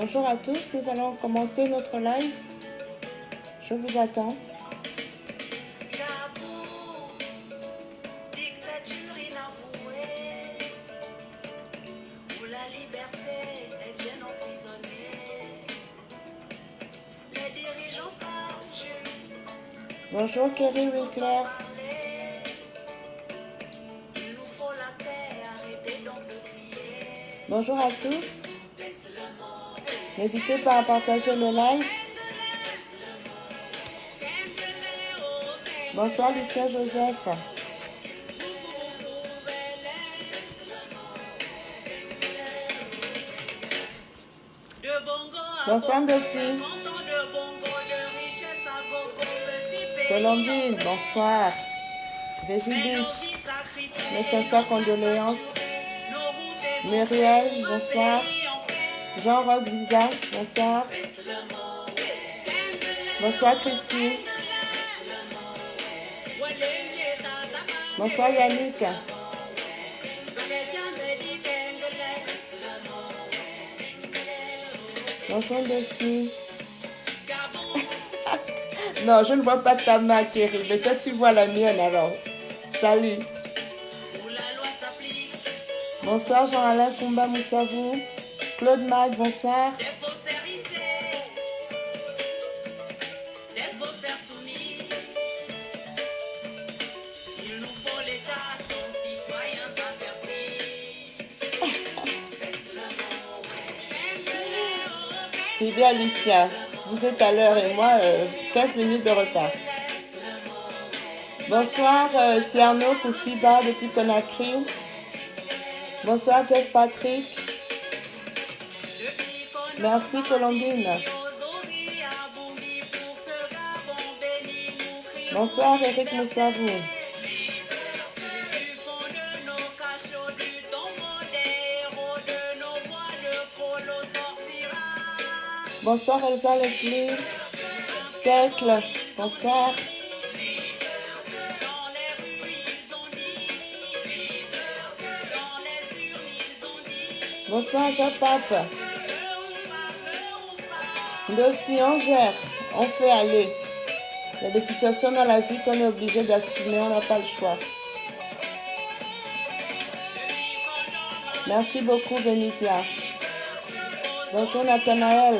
Bonjour à tous, nous allons commencer notre live. Je vous attends. Dictature inavouée, où la liberté est bien emprisonnée. Les dirigeants parlent juste. Bonjour Kerry Winkler. Il nous faut la paix, arrêtez donc de crier. Bonjour à tous. N'hésitez pas à partager le live. Bonsoir Lucien Joseph. Bonsoir Dossi. Colombine, bonsoir. Régis Beach, mes sincères condoléances. Muriel, bonsoir. Jean-Roch Ziza, bonsoir. Bonsoir Christine. Bonsoir Yannick. Bonsoir Dossi. Non, je ne vois pas ta main, Thierry, mais toi tu vois la mienne alors. Salut. Bonsoir Jean-Alain Koumba Moussavou. Claude Mag, bonsoir. C'est bien Lucien, vous êtes à l'heure et moi 15 minutes de retard. Bonsoir Tierno Koussiba depuis Conakry. Bonsoir Jeff Patrick. Merci Colombine. Bonsoir Eric Moussavou. Bonsoir Elsa Leslie. Tecle, bonsoir. Bonsoir Jean-Pape. Dossier, on gère, on fait aller. Il y a des situations dans la vie qu'on est obligé d'assumer, on n'a pas le choix. Merci beaucoup Vénitia. Bonjour Nathanaël.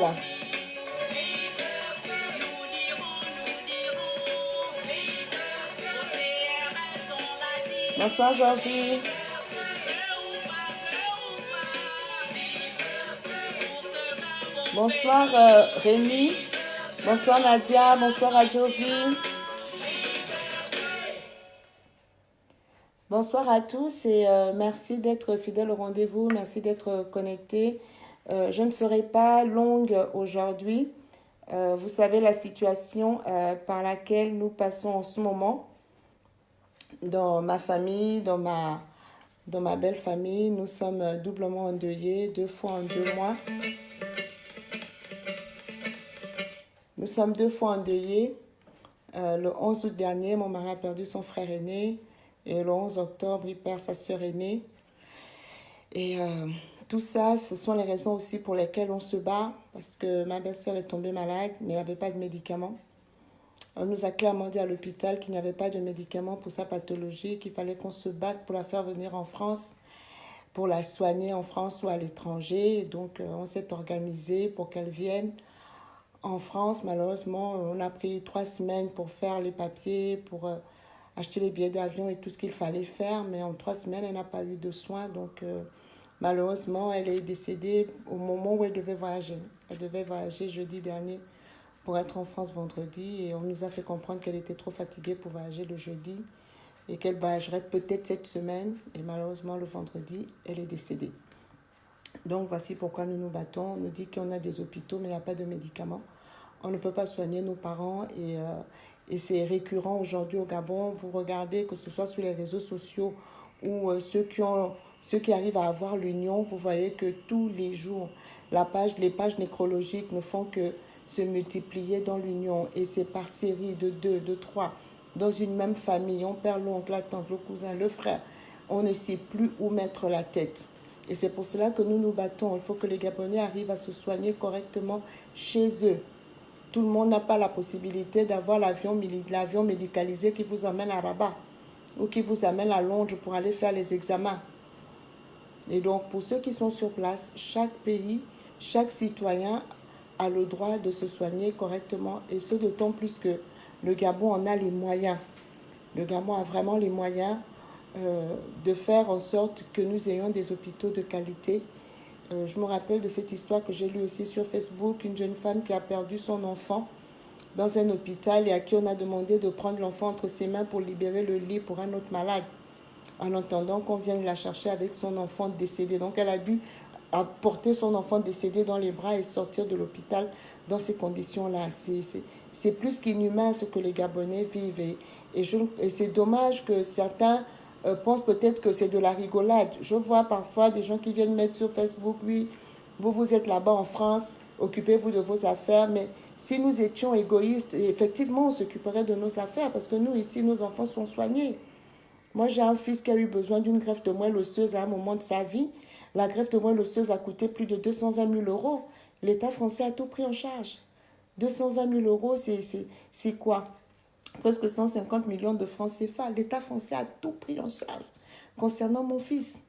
Bonsoir Georgie. Bonsoir Rémi. Bonsoir Nadia. Bonsoir Adjovi. Bonsoir à tous et merci d'être fidèles au rendez-vous. Merci d'être connectés. Je ne serai pas longue aujourd'hui. Vous savez la situation par laquelle nous passons en ce moment. Dans ma famille, dans ma belle famille, nous sommes doublement endeuillés, 2 fois en 2 mois. Nous sommes 2 fois endeuillés. Le 11 août dernier, mon mari a perdu son frère aîné. Et le 11 octobre, il perd sa sœur aînée. Et tout ça, ce sont les raisons aussi pour lesquelles on se bat. Parce que ma belle-sœur est tombée malade, mais elle n'avait pas de médicaments. On nous a clairement dit à l'hôpital qu'il n'y avait pas de médicaments pour sa pathologie, qu'il fallait qu'on se batte pour la faire venir en France, pour la soigner en France ou à l'étranger. Donc, on s'est organisé pour qu'elle vienne en France. Malheureusement, on a pris 3 semaines pour faire les papiers, pour acheter les billets d'avion et tout ce qu'il fallait faire. Mais en 3 semaines, elle n'a pas eu de soins. Donc, malheureusement, elle est décédée au moment où elle devait voyager. Elle devait voyager jeudi dernier pour être en France vendredi. Et on nous a fait comprendre qu'elle était trop fatiguée pour voyager le jeudi et qu'elle voyagerait peut-être cette semaine. Et malheureusement, le vendredi, elle est décédée. Donc, voici pourquoi nous nous battons. On nous dit qu'on a des hôpitaux, mais il n'y a pas de médicaments. On ne peut pas soigner nos parents et c'est récurrent aujourd'hui au Gabon. Vous regardez, que ce soit sur les réseaux sociaux ou ceux qui arrivent à avoir l'union, vous voyez que tous les jours, les pages nécrologiques ne font que se multiplier dans l'union. Et c'est par série de 2, de 3, dans une même famille. On perd l'oncle, la tante, le cousin, le frère. On ne sait plus où mettre la tête. Et c'est pour cela que nous nous battons. Il faut que les Gabonais arrivent à se soigner correctement chez eux. Tout le monde n'a pas la possibilité d'avoir l'avion médicalisé qui vous emmène à Rabat ou qui vous amène à Londres pour aller faire les examens. Et donc, pour ceux qui sont sur place, chaque pays, chaque citoyen a le droit de se soigner correctement. Et ce, d'autant plus que le Gabon en a les moyens. Le Gabon a vraiment les moyens de faire en sorte que nous ayons des hôpitaux de qualité. Je me rappelle de cette histoire que j'ai lue aussi sur Facebook, une jeune femme qui a perdu son enfant dans un hôpital et à qui on a demandé de prendre l'enfant entre ses mains pour libérer le lit pour un autre malade, en attendant qu'on vienne la chercher avec son enfant décédé. Donc elle a dû porter son enfant décédé dans les bras et sortir de l'hôpital dans ces conditions-là. C'est plus qu'inhumain ce que les Gabonais vivent. Et c'est dommage que certains pensent peut-être que c'est de la rigolade. Je vois parfois des gens qui viennent mettre sur Facebook, oui, vous êtes là-bas en France, occupez-vous de vos affaires, mais si nous étions égoïstes, effectivement, on s'occuperait de nos affaires, parce que nous, ici, nos enfants sont soignés. Moi, j'ai un fils qui a eu besoin d'une greffe de moelle osseuse à un moment de sa vie. La greffe de moelle osseuse a coûté plus de 220 000 euros. L'État français a tout pris en charge. 220 000 euros, c'est quoi? Presque 150 millions de francs CFA. L'État français a tout pris en charge. Concernant mon fils,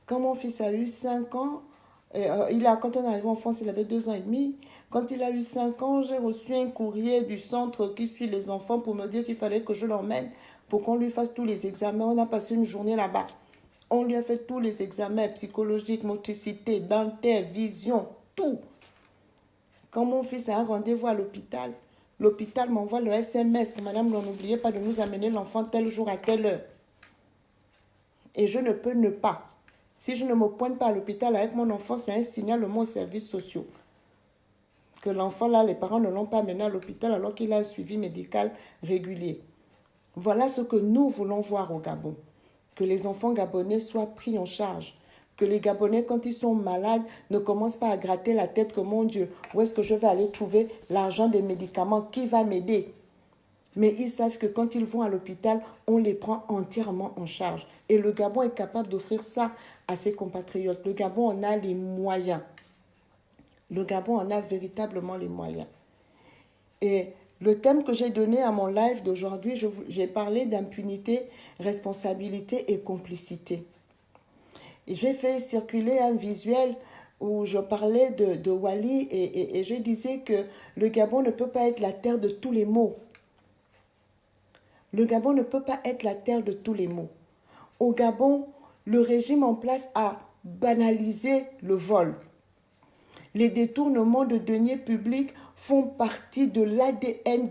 quand mon fils a eu 5 ans, quand on est arrivé en France, il avait 2 ans et demi. Quand il a eu 5 ans, j'ai reçu un courrier du centre qui suit les enfants pour me dire qu'il fallait que je l'emmène pour qu'on lui fasse tous les examens. On a passé une journée là-bas. On lui a fait tous les examens psychologiques, motricité, dentaire, vision, tout. Quand mon fils a un rendez-vous à l'hôpital, l'hôpital m'envoie le SMS. Madame, n'oubliez pas de nous amener l'enfant tel jour à telle heure. Et je ne peux ne pas. Si je ne me pointe pas à l'hôpital avec mon enfant, c'est un signalement aux services sociaux. Que l'enfant, là, les parents ne l'ont pas amené à l'hôpital alors qu'il a un suivi médical régulier. Voilà ce que nous voulons voir au Gabon. Que les enfants gabonais soient pris en charge. Que les Gabonais, quand ils sont malades, ne commencent pas à gratter la tête que, mon Dieu, où est-ce que je vais aller trouver l'argent des médicaments? Qui va m'aider? Mais ils savent que quand ils vont à l'hôpital, on les prend entièrement en charge. Et le Gabon est capable d'offrir ça à ses compatriotes. Le Gabon en a les moyens. Le Gabon en a véritablement les moyens. Et le thème que j'ai donné à mon live d'aujourd'hui, j'ai parlé d'impunité, responsabilité et complicité. Et j'ai fait circuler un visuel où je parlais de Wally et je disais que le Gabon ne peut pas être la terre de tous les maux. Le Gabon ne peut pas être la terre de tous les maux. Au Gabon, le régime en place a banalisé le vol. Les détournements de deniers publics font partie de l'ADN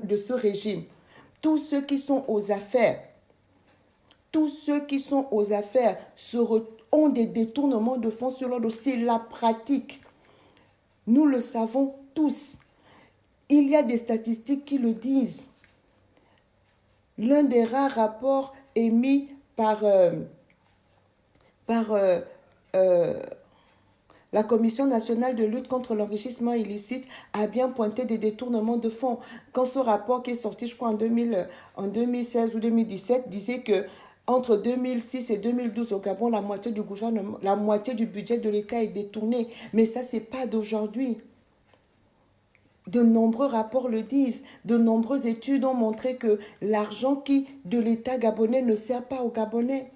de ce régime. Tous ceux qui sont aux affaires, ont des détournements de fonds sur l'ordre. C'est la pratique. Nous le savons tous. Il y a des statistiques qui le disent. L'un des rares rapports émis par la Commission nationale de lutte contre l'enrichissement illicite a bien pointé des détournements de fonds. Quand ce rapport qui est sorti, je crois, en 2016 ou 2017, disait que entre 2006 et 2012 au Gabon, la moitié du budget de l'État est détournée. Mais ça, ce n'est pas d'aujourd'hui. De nombreux rapports le disent. De nombreuses études ont montré que l'argent de l'État gabonais ne sert pas aux Gabonais.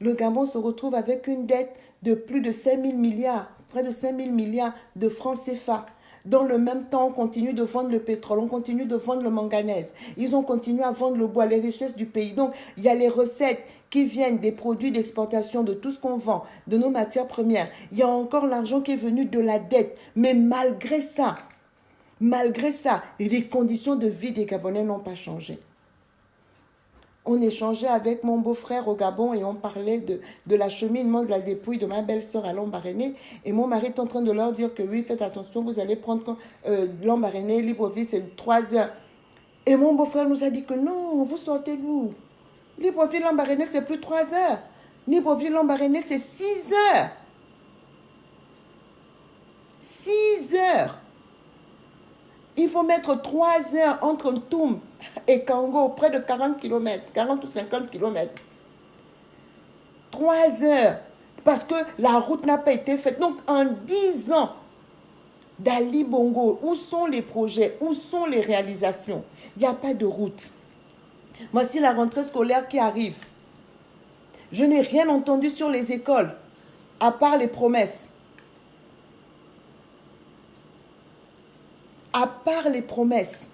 Le Gabon se retrouve avec une dette de plus de 5 000 milliards, près de 5 000 milliards de francs CFA. Dans le même temps, on continue de vendre le pétrole, on continue de vendre le manganèse. Ils ont continué à vendre le bois, les richesses du pays. Donc, il y a les recettes qui viennent des produits d'exportation, de tout ce qu'on vend, de nos matières premières. Il y a encore l'argent qui est venu de la dette. Mais malgré ça, les conditions de vie des Gabonais n'ont pas changé. On échangeait avec mon beau-frère au Gabon et on parlait de l'acheminement de la dépouille de ma belle-sœur à Lambaréné. Et mon mari est en train de leur dire que oui, faites attention, vous allez prendre Lambaréné, Libreville, c'est 3 heures. Et mon beau-frère nous a dit que non, vous sortez d'où? Libreville, Lambaréné, c'est plus 3 heures. Libreville, Lambaréné, c'est 6 heures. 6 heures. Il faut mettre 3 heures entre Ntoum et Kango, près de 40 km, 40 ou 50 km. 3 heures parce que la route n'a pas été faite. Donc, en 10 ans d'Ali Bongo, où sont les projets? Où sont les réalisations? Il n'y a pas de route. Voici la rentrée scolaire qui arrive. Je n'ai rien entendu sur les écoles, à part les promesses. À part les promesses,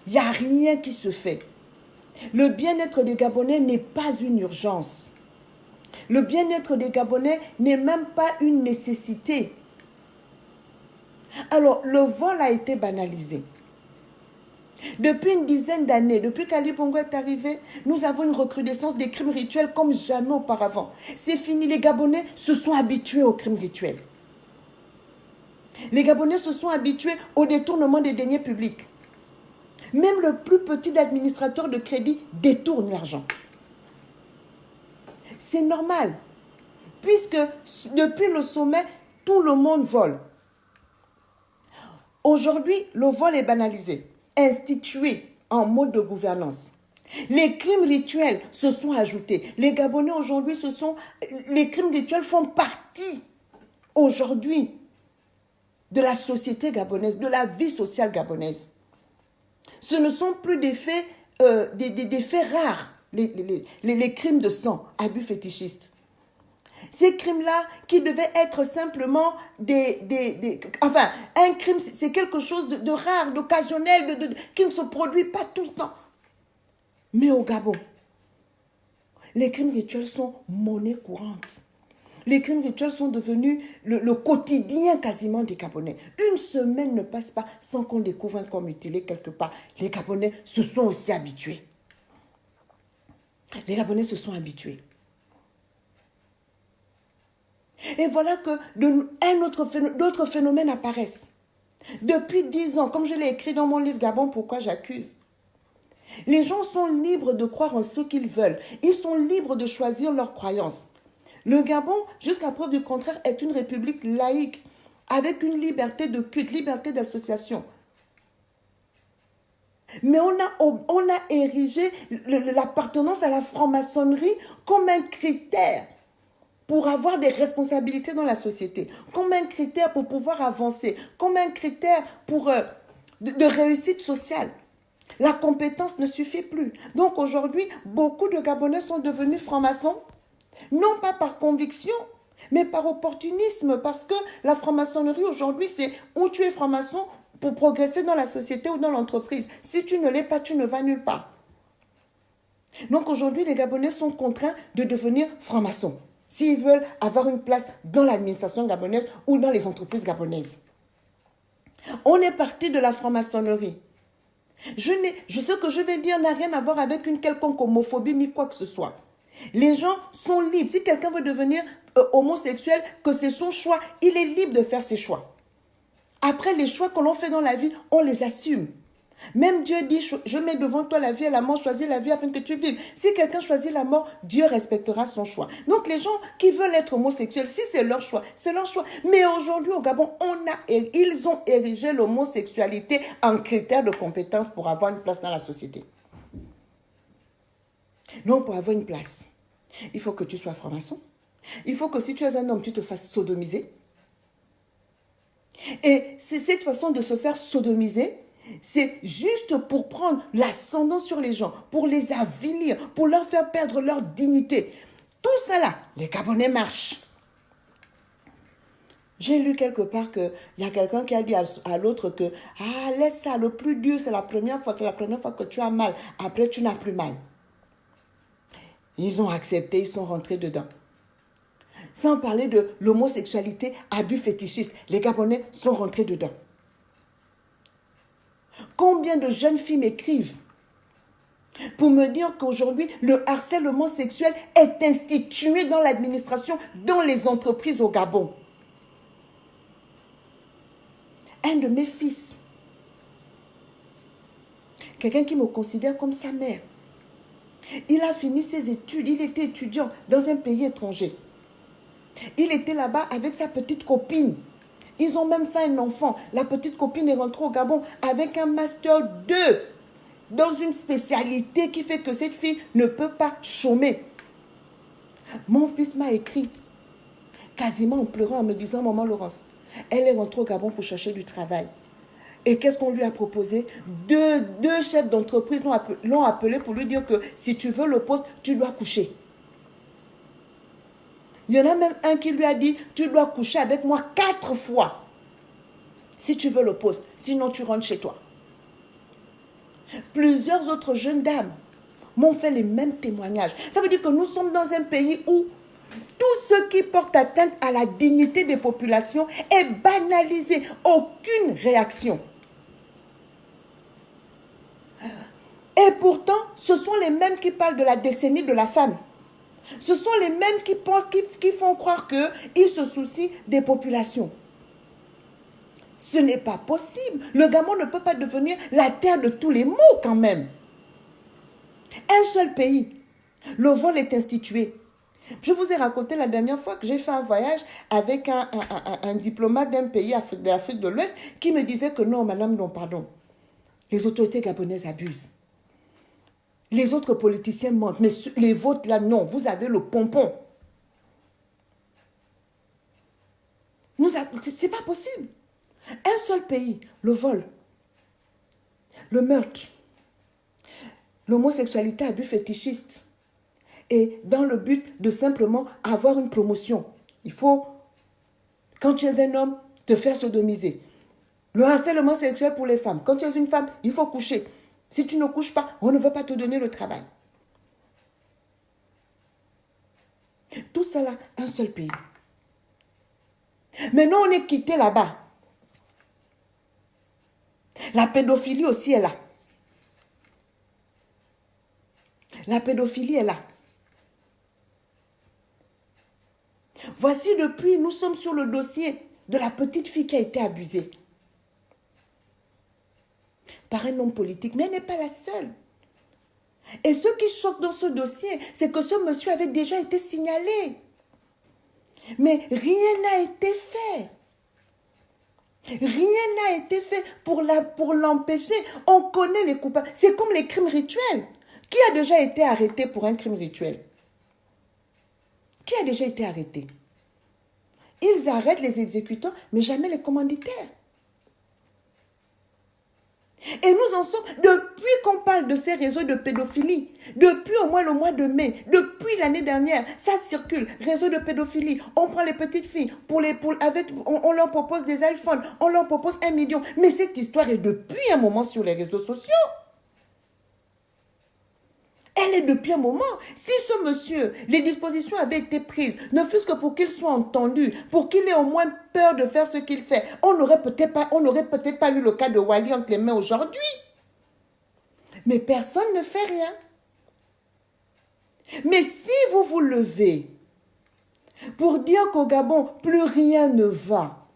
il n'y a rien qui se fait. Le bien-être des Gabonais n'est pas une urgence. Le bien-être des Gabonais n'est même pas une nécessité. Alors, le vol a été banalisé. Depuis une dizaine d'années, depuis qu'Ali Bongo est arrivé, nous avons une recrudescence des crimes rituels comme jamais auparavant. C'est fini, les Gabonais se sont habitués aux crimes rituels. Les Gabonais se sont habitués au détournement des deniers publics. Même le plus petit administrateur de crédit détourne l'argent. C'est normal, puisque depuis le sommet, tout le monde vole. Aujourd'hui, le vol est banalisé, institué en mode de gouvernance. Les crimes rituels se sont ajoutés. Les Gabonais aujourd'hui, les crimes rituels font partie aujourd'hui de la société gabonaise, de la vie sociale gabonaise. Ce ne sont plus des faits, des faits rares, les crimes de sang, abus fétichistes. Ces crimes-là qui devaient être simplement enfin, un crime, c'est quelque chose de rare, d'occasionnel, qui ne se produit pas tout le temps. Mais au Gabon, les crimes rituels sont monnaie courante. Les crimes rituels sont devenus le quotidien quasiment des Gabonais. Une semaine ne passe pas sans qu'on découvre un corps mutilé quelque part. Les Gabonais se sont aussi habitués. Les Gabonais se sont habitués. Et voilà que d'autres phénomènes apparaissent. Depuis 10 ans, comme je l'ai écrit dans mon livre Gabon, pourquoi j'accuse? Les gens sont libres de croire en ce qu'ils veulent. Ils sont libres de choisir leurs croyances. Le Gabon, jusqu'à preuve du contraire, est une république laïque, avec une liberté de culte, liberté d'association. Mais on a érigé l'appartenance à la franc-maçonnerie comme un critère pour avoir des responsabilités dans la société, comme un critère pour pouvoir avancer, comme un critère de réussite sociale. La compétence ne suffit plus. Donc aujourd'hui, beaucoup de Gabonais sont devenus francs-maçons, non pas par conviction, mais par opportunisme, parce que la franc-maçonnerie aujourd'hui, c'est où tu es franc-maçon pour progresser dans la société ou dans l'entreprise. Si tu ne l'es pas, tu ne vas nulle part. Donc aujourd'hui, les Gabonais sont contraints de devenir francs-maçons s'ils veulent avoir une place dans l'administration gabonaise ou dans les entreprises gabonaises. On est parti de la franc-maçonnerie. Ce que je vais dire n'a rien à voir avec une quelconque homophobie ni quoi que ce soit. Les gens sont libres. Si quelqu'un veut devenir homosexuel, que c'est son choix, il est libre de faire ses choix. Après, les choix que l'on fait dans la vie, on les assume. Même Dieu dit, je mets devant toi la vie et la mort, choisis la vie afin que tu vives. Si quelqu'un choisit la mort, Dieu respectera son choix. Donc les gens qui veulent être homosexuels, si c'est leur choix, c'est leur choix. Mais aujourd'hui au Gabon, ils ont érigé l'homosexualité en critère de compétence pour avoir une place dans la société. Donc pour avoir une place, il faut que tu sois franc-maçon. Il faut que si tu es un homme, tu te fasses sodomiser. Et c'est cette façon de se faire sodomiser, c'est juste pour prendre l'ascendant sur les gens, pour les avilir, pour leur faire perdre leur dignité. Tout ça là, les Gabonais marchent. J'ai lu quelque part qu'il y a quelqu'un qui a dit à l'autre que « Ah, laisse ça, le plus dur, c'est la première fois que tu as mal. Après, tu n'as plus mal. » Ils ont accepté, ils sont rentrés dedans. Sans parler de l'homosexualité, abus fétichiste, les Gabonais sont rentrés dedans. Combien de jeunes filles m'écrivent pour me dire qu'aujourd'hui, le harcèlement sexuel est institué dans l'administration, dans les entreprises au Gabon. Un de mes fils, quelqu'un qui me considère comme sa mère, il a fini ses études, il était étudiant dans un pays étranger. Il était là-bas avec sa petite copine. Ils ont même fait un enfant. La petite copine est rentrée au Gabon avec un master 2 dans une spécialité qui fait que cette fille ne peut pas chômer. Mon fils m'a écrit, quasiment en pleurant, en me disant, maman Laurence, elle est rentrée au Gabon pour chercher du travail. Et qu'est-ce qu'on lui a proposé? Deux chefs d'entreprise l'ont appelé pour lui dire que si tu veux le poste, tu dois coucher. Il y en a même un qui lui a dit, tu dois coucher avec moi 4 fois si tu veux le poste, sinon tu rentres chez toi. Plusieurs autres jeunes dames m'ont fait les mêmes témoignages. Ça veut dire que nous sommes dans un pays où tout ce qui porte atteinte à la dignité des populations est banalisé. Aucune réaction. Et pourtant, ce sont les mêmes qui parlent de la décennie de la femme. Ce sont les mêmes qui pensent, qui font croire qu'ils se soucient des populations. Ce n'est pas possible. Le Gabon ne peut pas devenir la terre de tous les maux quand même. Un seul pays. Le vol est institué. Je vous ai raconté la dernière fois que j'ai fait un voyage avec un diplomate d'un pays de l'Afrique de l'Ouest qui me disait que non, madame, non, pardon. Les autorités gabonaises abusent. Les autres politiciens mentent, mais les vôtres là, non, vous avez le pompon. C'est pas possible. Un seul pays, le vol, le meurtre, l'homosexualité, abus fétichiste, et dans le but de simplement avoir une promotion. Il faut, quand tu es un homme, te faire sodomiser. Le harcèlement sexuel pour les femmes. Quand tu es une femme, il faut coucher. Si tu ne couches pas, on ne veut pas te donner le travail. Tout ça là, un seul pays. Maintenant, on est quitté là-bas. La pédophilie aussi est là. La pédophilie est là. Voici depuis, nous sommes sur le dossier de la petite fille qui a été abusée par un homme politique, mais elle n'est pas la seule. Et ce qui choque dans ce dossier, c'est que ce monsieur avait déjà été signalé. Mais rien n'a été fait. Rien n'a été fait pour l'empêcher. On connaît les coupables. C'est comme les crimes rituels. Qui a déjà été arrêté pour un crime rituel? Qui a déjà été arrêté? Ils arrêtent les exécutants, mais jamais les commanditaires. Et nous en sommes, depuis qu'on parle de ces réseaux de pédophilie, depuis au moins le mois de mai, depuis l'année dernière, ça circule, réseau de pédophilie, on prend les petites filles, on leur propose des iPhones, on leur propose 1 million. Mais cette histoire est depuis un moment sur les réseaux sociaux. Elle est depuis un moment. Si ce monsieur, les dispositions avaient été prises, ne fût-ce que pour qu'il soit entendu, pour qu'il ait au moins peur de faire ce qu'il fait, on n'aurait peut-être pas eu le cas de Wally entre les mains aujourd'hui. Mais personne ne fait rien. Mais si vous vous levez pour dire qu'au Gabon, plus rien ne va,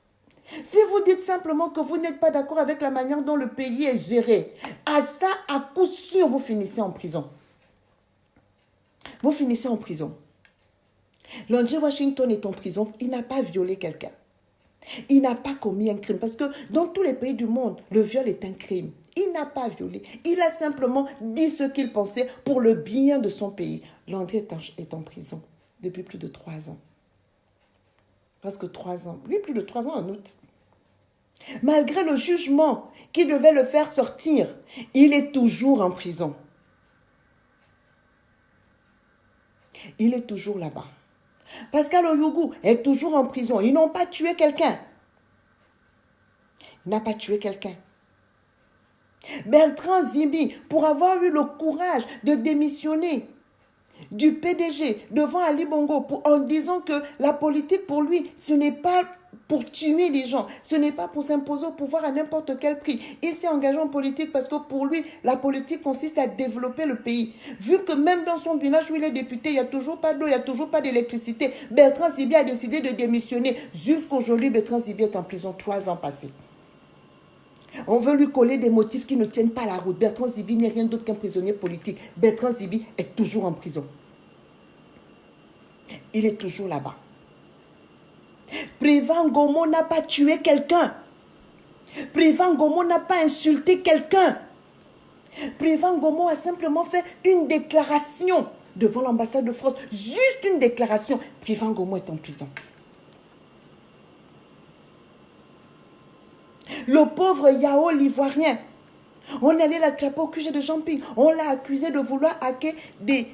si vous dites simplement que vous n'êtes pas d'accord avec la manière dont le pays est géré, à ça, à coup sûr, vous finissez en prison. Vous finissez en prison. Landry Washington est en prison. Il n'a pas violé quelqu'un. Il n'a pas commis un crime. Parce que dans tous les pays du monde, le viol est un crime. Il n'a pas violé. Il a simplement dit ce qu'il pensait pour le bien de son pays. Landry est en prison depuis plus de 3 ans. Presque 3 ans. Oui, plus de 3 ans en août. Malgré le jugement qui devait le faire sortir, il est toujours en prison. Il est toujours là-bas. Pascal Oyougou est toujours en prison. Ils n'ont pas tué quelqu'un. Il n'a pas tué quelqu'un. Bertrand Zibi, pour avoir eu le courage de démissionner du PDG devant Ali Bongo en disant que la politique pour lui, ce n'est pas pour tuer les gens, ce n'est pas pour s'imposer au pouvoir à n'importe quel prix. Il s'est engagé en politique parce que pour lui, la politique consiste à développer le pays. Vu que même dans son village où il est député, il n'y a toujours pas d'eau, il n'y a toujours pas d'électricité, Bertrand Zibi a décidé de démissionner. Jusqu'aujourd'hui, Bertrand Zibi est en prison 3 ans passés. On veut lui coller des motifs qui ne tiennent pas la route. Bertrand Zibi n'est rien d'autre qu'un prisonnier politique. Bertrand Zibi est toujours en prison. Il est toujours là-bas. Prévan Gomo n'a pas tué quelqu'un. Prévan Gomo n'a pas insulté quelqu'un. Prévan Gomo a simplement fait une déclaration devant l'ambassade de France. Juste une déclaration. Privang Gomo est en prison. Le pauvre Yao l'Ivoirien, on allait l'attraper au QG de Jamping. On l'a accusé de vouloir hacker des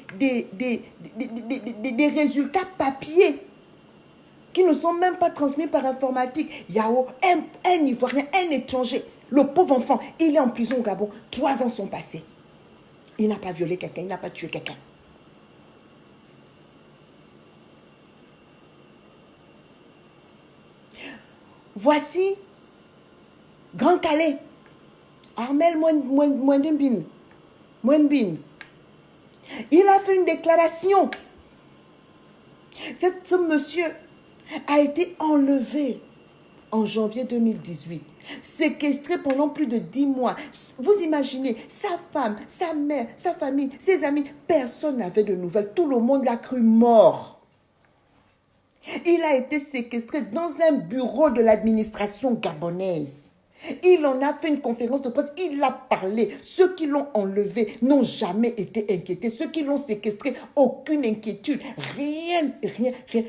résultats papier qui ne sont même pas transmis par informatique. Yao, un Ivoirien, un étranger, le pauvre enfant, il est en prison au Gabon. 3 ans sont passés. Il n'a pas violé quelqu'un, il n'a pas tué quelqu'un. Voici Grand Calais. Armel Mwenbin. Il a fait une déclaration. Ce monsieur a été enlevé en janvier 2018, séquestré pendant plus de 10 mois. Vous imaginez, sa femme, sa mère, sa famille, ses amis, personne n'avait de nouvelles. Tout le monde l'a cru mort. Il a été séquestré dans un bureau de l'administration gabonaise. Il en a fait une conférence de presse, il a parlé. Ceux qui l'ont enlevé n'ont jamais été inquiétés. Ceux qui l'ont séquestré, aucune inquiétude. Rien.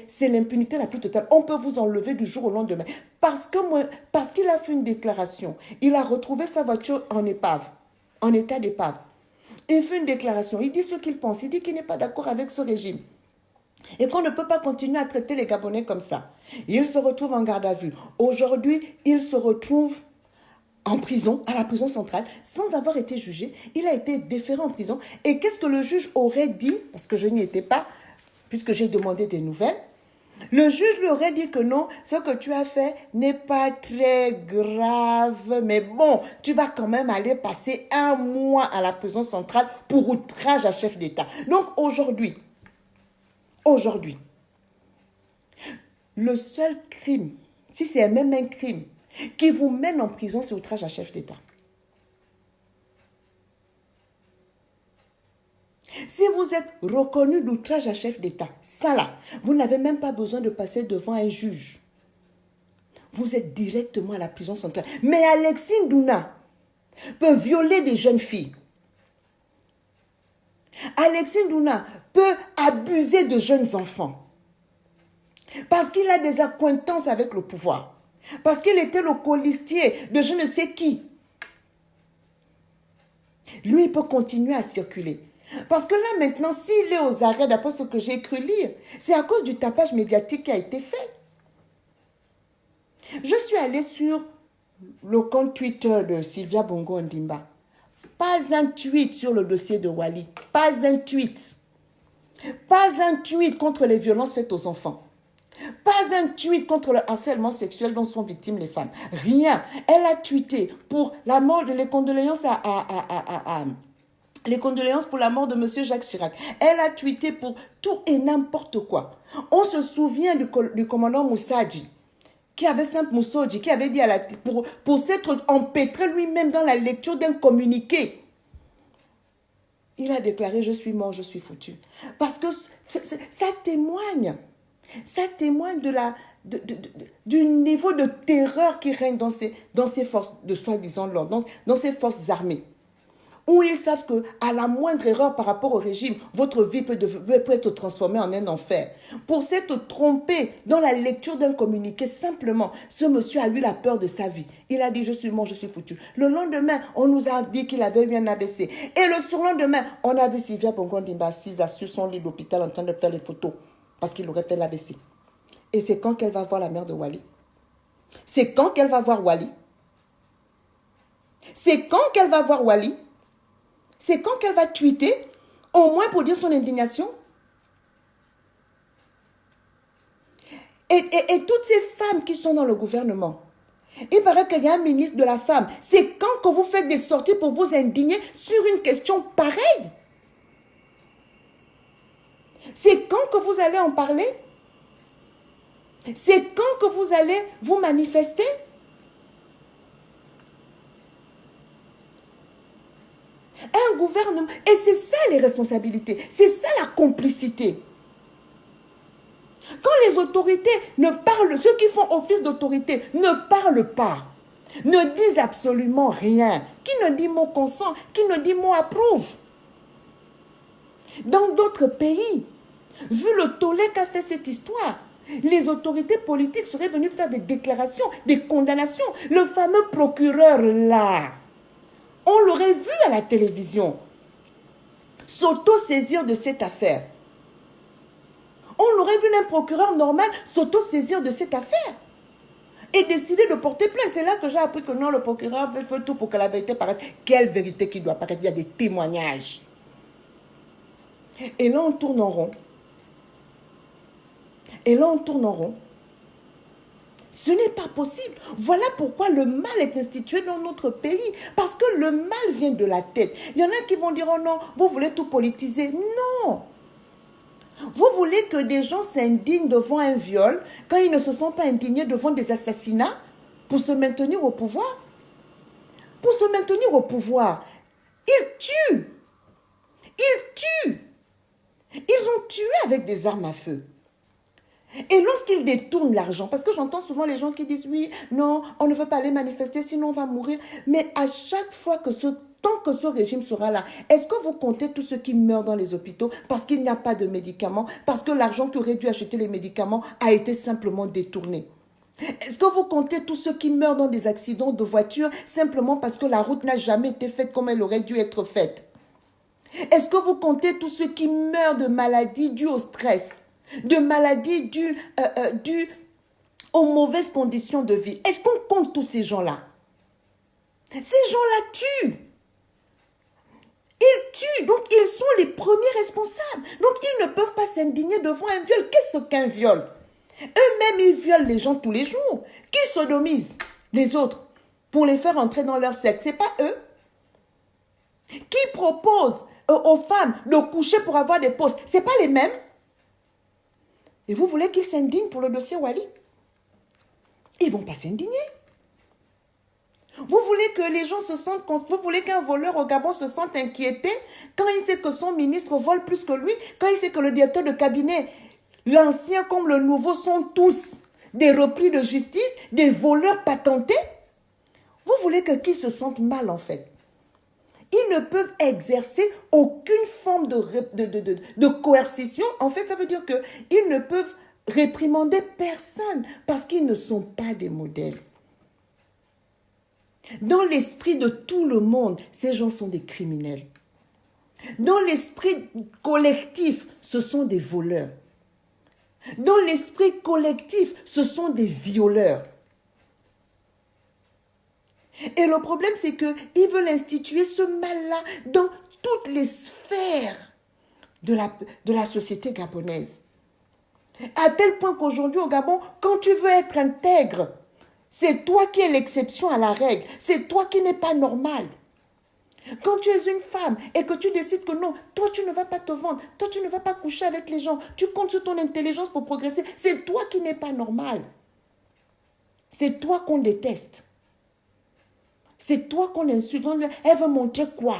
C'est l'impunité la plus totale. On peut vous enlever du jour au lendemain. Parce qu'il a fait une déclaration. Il a retrouvé sa voiture en épave, en état d'épave. Il fait une déclaration. Il dit ce qu'il pense. Il dit qu'il n'est pas d'accord avec ce régime. Et qu'on ne peut pas continuer à traiter les Gabonais comme ça. Il se retrouve en garde à vue. Aujourd'hui, il se retrouve en prison, à la prison centrale, sans avoir été jugé. Il a été déféré en prison. Et qu'est-ce que le juge aurait dit? Parce que je n'y étais pas, puisque j'ai demandé des nouvelles. Le juge lui aurait dit que non, ce que tu as fait n'est pas très grave, mais bon, tu vas quand même aller passer 1 mois à la prison centrale pour outrage à chef d'État. Donc aujourd'hui, le seul crime, si c'est même un crime, qui vous mène en prison, c'est outrage à chef d'État. Si vous êtes reconnu d'outrage à chef d'État, ça là, vous n'avez même pas besoin de passer devant un juge. Vous êtes directement à la prison centrale. Mais Alexis Ndouna peut violer des jeunes filles. Alexis Ndouna peut abuser de jeunes enfants. Parce qu'il a des accointances avec le pouvoir. Parce qu'il était le colistier de je ne sais qui. Lui, il peut continuer à circuler. Parce que là, maintenant, s'il est aux arrêts, d'après ce que j'ai cru lire, c'est à cause du tapage médiatique qui a été fait. Je suis allée sur le compte Twitter de Sylvia Bongo Ondimba. Pas un tweet sur le dossier de Wali. Pas un tweet. Pas un tweet contre les violences faites aux enfants. Pas un tweet contre le harcèlement sexuel dont sont victimes les femmes. Rien. Elle a tweeté pour la mort les condoléances les condoléances pour la mort de M. Jacques Chirac. Elle a tweeté pour tout et n'importe quoi. On se souvient du commandant Moussadji, qui avait simple Moussadji, qui avait dit pour s'être empêtré lui-même dans la lecture d'un communiqué. Il a déclaré « Je suis mort, je suis foutu ». Parce que ça témoigne. Ça témoigne du niveau de terreur qui règne dans ces forces de soi-disant l'ordre, dans ces forces armées. Où ils savent qu'à la moindre erreur par rapport au régime, votre vie peut être transformée en un enfer. Pour s'être trompé dans la lecture d'un communiqué, simplement, ce monsieur a eu la peur de sa vie. Il a dit « Je suis mort, je suis foutu ». Le lendemain, on nous a dit qu'il avait eu un AVC. Et le surlendemain, on a vu Sylvia Bongo Ondimba assise sur son lit d'hôpital en train de faire les photos. Parce qu'il aurait fait l'AVC. Et c'est quand qu'elle va voir la mère de Wali? C'est quand qu'elle va voir Wali? C'est quand qu'elle va voir Wali? C'est quand qu'elle va tweeter, au moins pour dire son indignation? Et toutes ces femmes qui sont dans le gouvernement, il paraît qu'il y a un ministre de la femme. C'est quand que vous faites des sorties pour vous indigner sur une question pareille? C'est quand que vous allez en parler? C'est quand que vous allez vous manifester? Un gouvernement, et c'est ça les responsabilités, c'est ça la complicité. Quand les autorités ne parlent, ceux qui font office d'autorité ne parlent pas, ne disent absolument rien, qui ne dit mot consent, qui ne dit mot approuve. Dans d'autres pays, vu le tollé qu'a fait cette histoire, les autorités politiques seraient venues faire des déclarations, des condamnations. Le fameux procureur là, on l'aurait vu à la télévision s'auto-saisir de cette affaire. On aurait vu un procureur normal s'auto-saisir de cette affaire et décider de porter plainte. C'est là que j'ai appris que non, le procureur fait tout pour que la vérité paraisse. Quelle vérité qui doit paraître? Il y a des témoignages. Et là, on tourne en rond. Et là, on tourne en rond. Ce n'est pas possible. Voilà pourquoi le mal est institué dans notre pays. Parce que le mal vient de la tête. Il y en a qui vont dire, oh non, vous voulez tout politiser. Non. Vous voulez que des gens s'indignent devant un viol quand ils ne se sont pas indignés devant des assassinats pour se maintenir au pouvoir? Pour se maintenir au pouvoir, ils tuent. Ils tuent. Ils ont tué avec des armes à feu. Et lorsqu'ils détournent l'argent, parce que j'entends souvent les gens qui disent, oui, non, on ne veut pas aller manifester, sinon on va mourir. Mais à chaque fois que tant que ce régime sera là, est-ce que vous comptez tous ceux qui meurent dans les hôpitaux parce qu'il n'y a pas de médicaments, parce que l'argent qui aurait dû acheter les médicaments a été simplement détourné? Est-ce que vous comptez tous ceux qui meurent dans des accidents de voiture simplement parce que la route n'a jamais été faite comme elle aurait dû être faite? Est-ce que vous comptez tous ceux qui meurent de maladies dues au stress, de maladies dues aux mauvaises conditions de vie? Est-ce qu'on compte tous ces gens-là? Ces gens-là tuent. Ils tuent, donc ils sont les premiers responsables. Donc ils ne peuvent pas s'indigner devant un viol. Qu'est-ce qu'un viol? Eux-mêmes, ils violent les gens tous les jours. Qui sodomisent les autres pour les faire entrer dans leur secte? Ce n'est pas eux. Qui proposent aux femmes de coucher pour avoir des postes? Ce n'est pas les mêmes. Et vous voulez qu'ils s'indignent pour le dossier Wali? Ils ne vont pas s'indigner. Vous voulez que les gens se sentent... Vous voulez qu'un voleur au Gabon se sente inquiété quand il sait que son ministre vole plus que lui, quand il sait que le directeur de cabinet, l'ancien comme le nouveau, sont tous des repris de justice, des voleurs patentés? Vous voulez que qui se sente mal en fait? Ils ne peuvent exercer aucune forme de coercition. En fait, ça veut dire qu'ils ne peuvent réprimander personne parce qu'ils ne sont pas des modèles. Dans l'esprit de tout le monde, ces gens sont des criminels. Dans l'esprit collectif, ce sont des voleurs. Dans l'esprit collectif, ce sont des violeurs. Et le problème, c'est qu'ils veulent instituer ce mal-là dans toutes les sphères de la société gabonaise. À tel point qu'aujourd'hui, au Gabon, quand tu veux être intègre, c'est toi qui es l'exception à la règle. C'est toi qui n'es pas normal. Quand tu es une femme et que tu décides que non, toi tu ne vas pas te vendre, toi tu ne vas pas coucher avec les gens, tu comptes sur ton intelligence pour progresser, c'est toi qui n'es pas normal. C'est toi qu'on déteste. C'est toi qu'on insulte. Elle veut montrer quoi?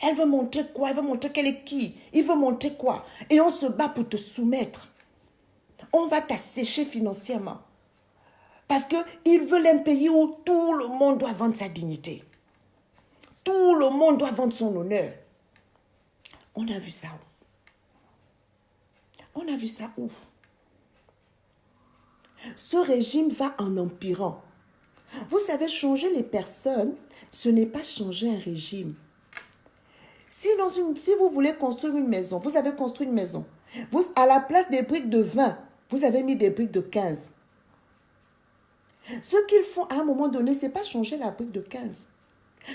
Elle veut montrer quoi? Elle veut montrer qu'elle est qui? Il veut montrer quoi? Et on se bat pour te soumettre. On va t'assécher financièrement. Parce qu'ils veulent un pays où tout le monde doit vendre sa dignité. Tout le monde doit vendre son honneur. On a vu ça où? On a vu ça où? Ce régime va en empirant. Vous savez, changer les personnes, ce n'est pas changer un régime. Si vous voulez construire une maison, vous avez construit une maison. À la place des briques de 20, vous avez mis des briques de 15. Ce qu'ils font à un moment donné, ce n'est pas changer la brique de 15.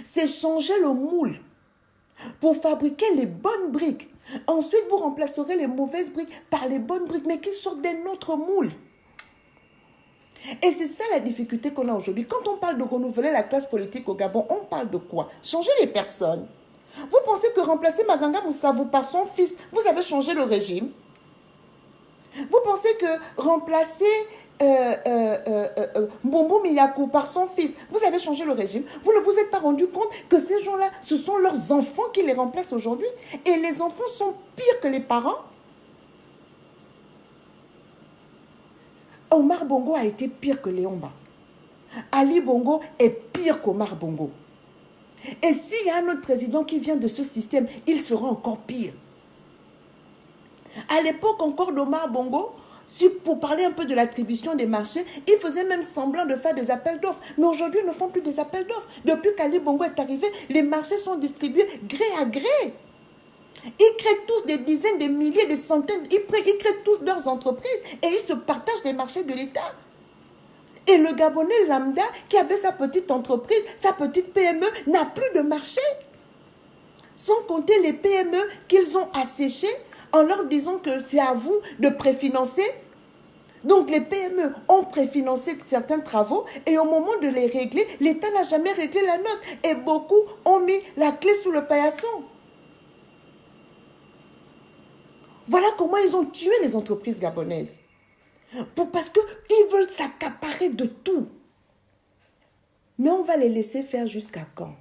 C'est changer le moule pour fabriquer les bonnes briques. Ensuite, vous remplacerez les mauvaises briques par les bonnes briques, mais qui sortent d'un autre moule. Et c'est ça la difficulté qu'on a aujourd'hui. Quand on parle de renouveler la classe politique au Gabon, on parle de quoi? Changer les personnes. Vous pensez que remplacer Maganga Moussabou par son fils, vous avez changé le régime? Vous pensez que remplacer Mbombo Miyakou par son fils, vous avez changé le régime? Vous ne vous êtes pas rendu compte que ces gens-là, ce sont leurs enfants qui les remplacent aujourd'hui? Et les enfants sont pires que les parents? Omar Bongo a été pire que Léomba. Ali Bongo est pire qu'Omar Bongo. Et s'il y a un autre président qui vient de ce système, il sera encore pire. À l'époque encore d'Omar Bongo, pour parler un peu de l'attribution des marchés, ils faisaient même semblant de faire des appels d'offres. Mais aujourd'hui, ils ne font plus des appels d'offres. Depuis qu'Ali Bongo est arrivé, les marchés sont distribués gré à gré. Ils créent tous des dizaines, des milliers, des centaines. Ils créent tous leurs entreprises et ils se partagent les marchés de l'État. Et le Gabonais lambda qui avait sa petite entreprise, sa petite PME, n'a plus de marché. Sans compter les PME qu'ils ont asséchées en leur disant que c'est à vous de préfinancer. Donc les PME ont préfinancé certains travaux et au moment de les régler, l'État n'a jamais réglé la note. Et beaucoup ont mis la clé sous le paillasson. Voilà comment ils ont tué les entreprises gabonaises. Parce qu'ils veulent s'accaparer de tout. Mais on va les laisser faire jusqu'à quand?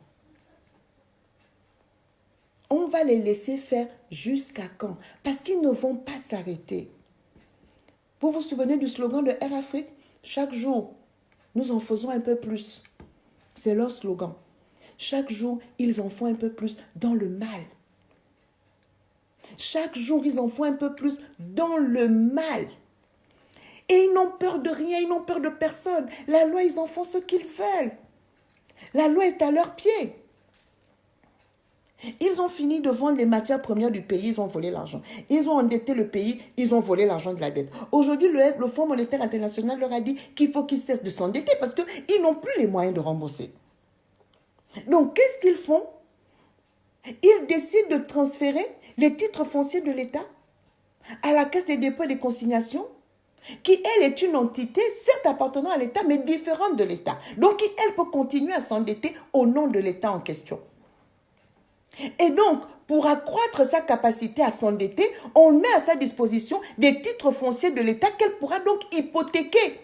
On va les laisser faire jusqu'à quand? Parce qu'ils ne vont pas s'arrêter. Vous vous souvenez du slogan de Air Afrique? Chaque jour, nous en faisons un peu plus. C'est leur slogan. Chaque jour, ils en font un peu plus dans le mal. Chaque jour, ils en font un peu plus dans le mal. Et ils n'ont peur de rien, ils n'ont peur de personne. La loi, ils en font ce qu'ils veulent. La loi est à leurs pieds. Ils ont fini de vendre les matières premières du pays, ils ont volé l'argent. Ils ont endetté le pays, ils ont volé l'argent de la dette. Aujourd'hui, le Fonds monétaire international leur a dit qu'il faut qu'ils cessent de s'endetter parce qu'ils n'ont plus les moyens de rembourser. Donc, qu'est-ce qu'ils font? Ils décident de transférer les titres fonciers de l'État à la Caisse des dépôts et des consignations, qui, elle, est une entité, certes appartenant à l'État, mais différente de l'État. Donc, elle peut continuer à s'endetter au nom de l'État en question. Et donc, pour accroître sa capacité à s'endetter, on met à sa disposition des titres fonciers de l'État qu'elle pourra donc hypothéquer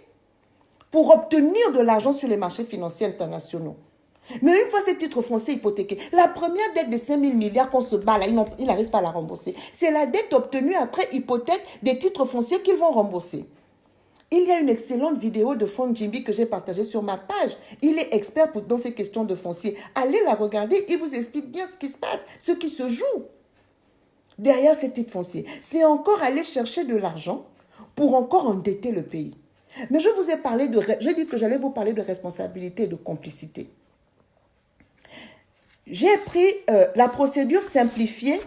pour obtenir de l'argent sur les marchés financiers internationaux. Mais une fois ces titres fonciers hypothéqués, la première dette de 5 000 milliards qu'on se bat là, ils n'arrivent pas à la rembourser. C'est la dette obtenue après hypothèque des titres fonciers qu'ils vont rembourser. Il y a une excellente vidéo de Fon Jimbi que j'ai partagée sur ma page. Il est expert dans ces questions de foncier. Allez la regarder, il vous explique bien ce qui se passe, ce qui se joue derrière ces titres fonciers. C'est encore aller chercher de l'argent pour encore endetter le pays. Mais je vous ai parlé j'ai dit que j'allais vous parler de responsabilité et de complicité. J'ai pris la procédure simplifiée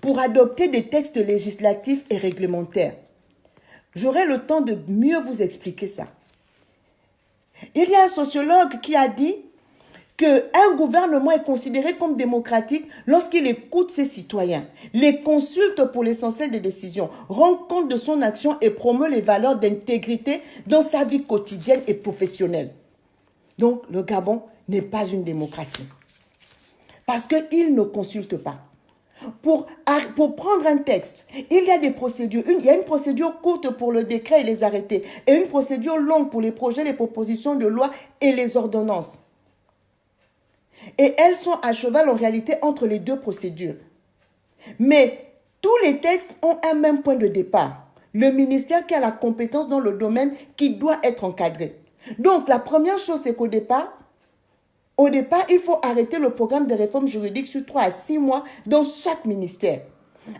pour adopter des textes législatifs et réglementaires. J'aurai le temps de mieux vous expliquer ça. Il y a un sociologue qui a dit qu'un gouvernement est considéré comme démocratique lorsqu'il écoute ses citoyens, les consulte pour l'essentiel des décisions, rend compte de son action et promeut les valeurs d'intégrité dans sa vie quotidienne et professionnelle. Donc, le Gabon n'est pas une démocratie. Parce qu'il ne consulte pas. Pour prendre un texte, il y a des procédures. Il y a une procédure courte pour le décret et les arrêtés et une procédure longue pour les projets, les propositions de loi et les ordonnances. Et elles sont à cheval en réalité entre les deux procédures. Mais tous les textes ont un même point de départ. Le ministère qui a la compétence dans le domaine qui doit être encadré. Donc la première chose, c'est qu'au départ, il faut arrêter le programme de réforme juridique sur 3 à 6 mois dans chaque ministère.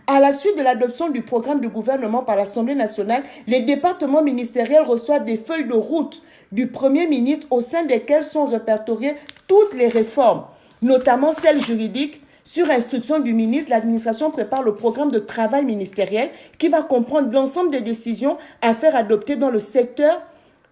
À la suite de l'adoption du programme du gouvernement par l'Assemblée nationale, les départements ministériels reçoivent des feuilles de route du Premier ministre au sein desquelles sont répertoriées toutes les réformes, notamment celles juridiques. Sur instruction du ministre, l'administration prépare le programme de travail ministériel qui va comprendre l'ensemble des décisions à faire adopter dans le secteur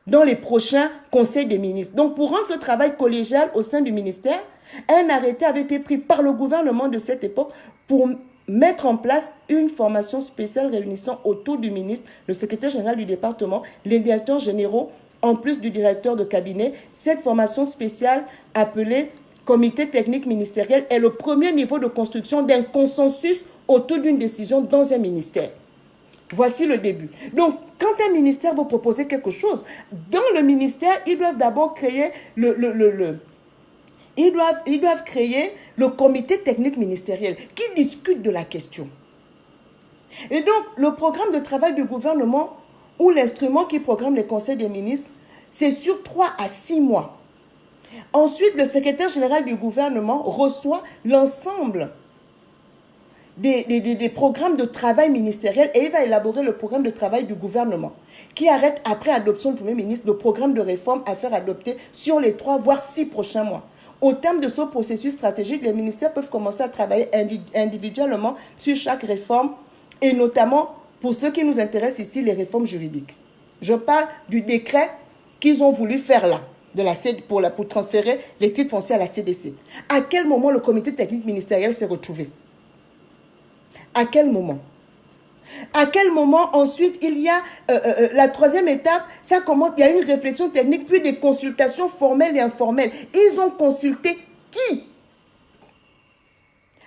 dans les prochains conseils des ministres. Donc, pour rendre ce travail collégial au sein du ministère, un arrêté avait été pris par le gouvernement de cette époque pour mettre en place une formation spéciale réunissant autour du ministre, le secrétaire général du département, les directeurs généraux, en plus du directeur de cabinet. Cette formation spéciale appelée comité technique ministériel est le premier niveau de construction d'un consensus autour d'une décision dans un ministère. Voici le début. Donc, quand un ministère va proposer quelque chose, dans le ministère, ils doivent d'abord créer ils doivent créer le comité technique ministériel qui discute de la question. Et donc, le programme de travail du gouvernement ou l'instrument qui programme les conseils des ministres, c'est sur 3 à 6 mois. Ensuite, le secrétaire général du gouvernement reçoit l'ensemble des programmes de travail ministériels et il va élaborer le programme de travail du gouvernement qui arrête, après adoption du Premier ministre, le programme de réforme à faire adopter sur les 3 voire 6 prochains mois. Au terme de ce processus stratégique, les ministères peuvent commencer à travailler individuellement sur chaque réforme et notamment, pour ceux qui nous intéressent ici, les réformes juridiques. Je parle du décret qu'ils ont voulu faire là, pour transférer les titres fonciers à la CDC. À quel moment le comité technique ministériel s'est retrouvé? À quel moment? À quel moment ensuite il y a la troisième étape, ça commence, il y a une réflexion technique, puis des consultations formelles et informelles. Ils ont consulté qui?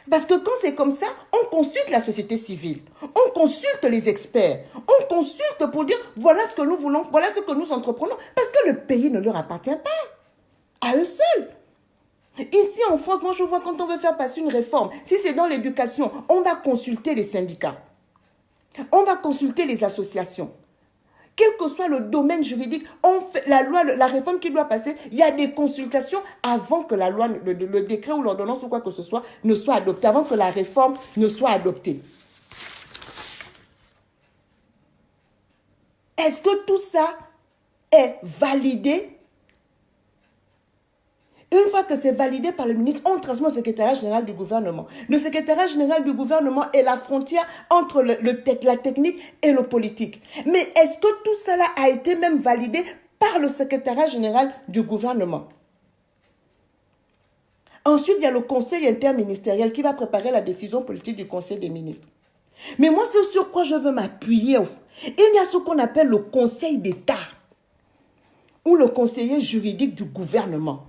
Parce que quand c'est comme ça, on consulte la société civile, on consulte les experts, on consulte pour dire voilà ce que nous voulons, voilà ce que nous entreprenons, parce que le pays ne leur appartient pas, à eux seuls. Ici en France, moi je vois quand on veut faire passer une réforme, si c'est dans l'éducation, on va consulter les syndicats, on va consulter les associations. Quel que soit le domaine juridique, on fait la loi, la réforme qui doit passer, il y a des consultations avant que la loi, le décret ou l'ordonnance ou quoi que ce soit ne soit adopté, avant que la réforme ne soit adoptée. Est-ce que tout ça est validé? Une fois que c'est validé par le ministre, on transmet au secrétariat général du gouvernement. Le secrétariat général du gouvernement est la frontière entre la technique et le politique. Mais est-ce que tout cela a été même validé par le secrétariat général du gouvernement? Ensuite, il y a le conseil interministériel qui va préparer la décision politique du conseil des ministres. Mais moi, c'est sur quoi je veux m'appuyer. Il y a ce qu'on appelle le conseil d'État ou le conseiller juridique du gouvernement.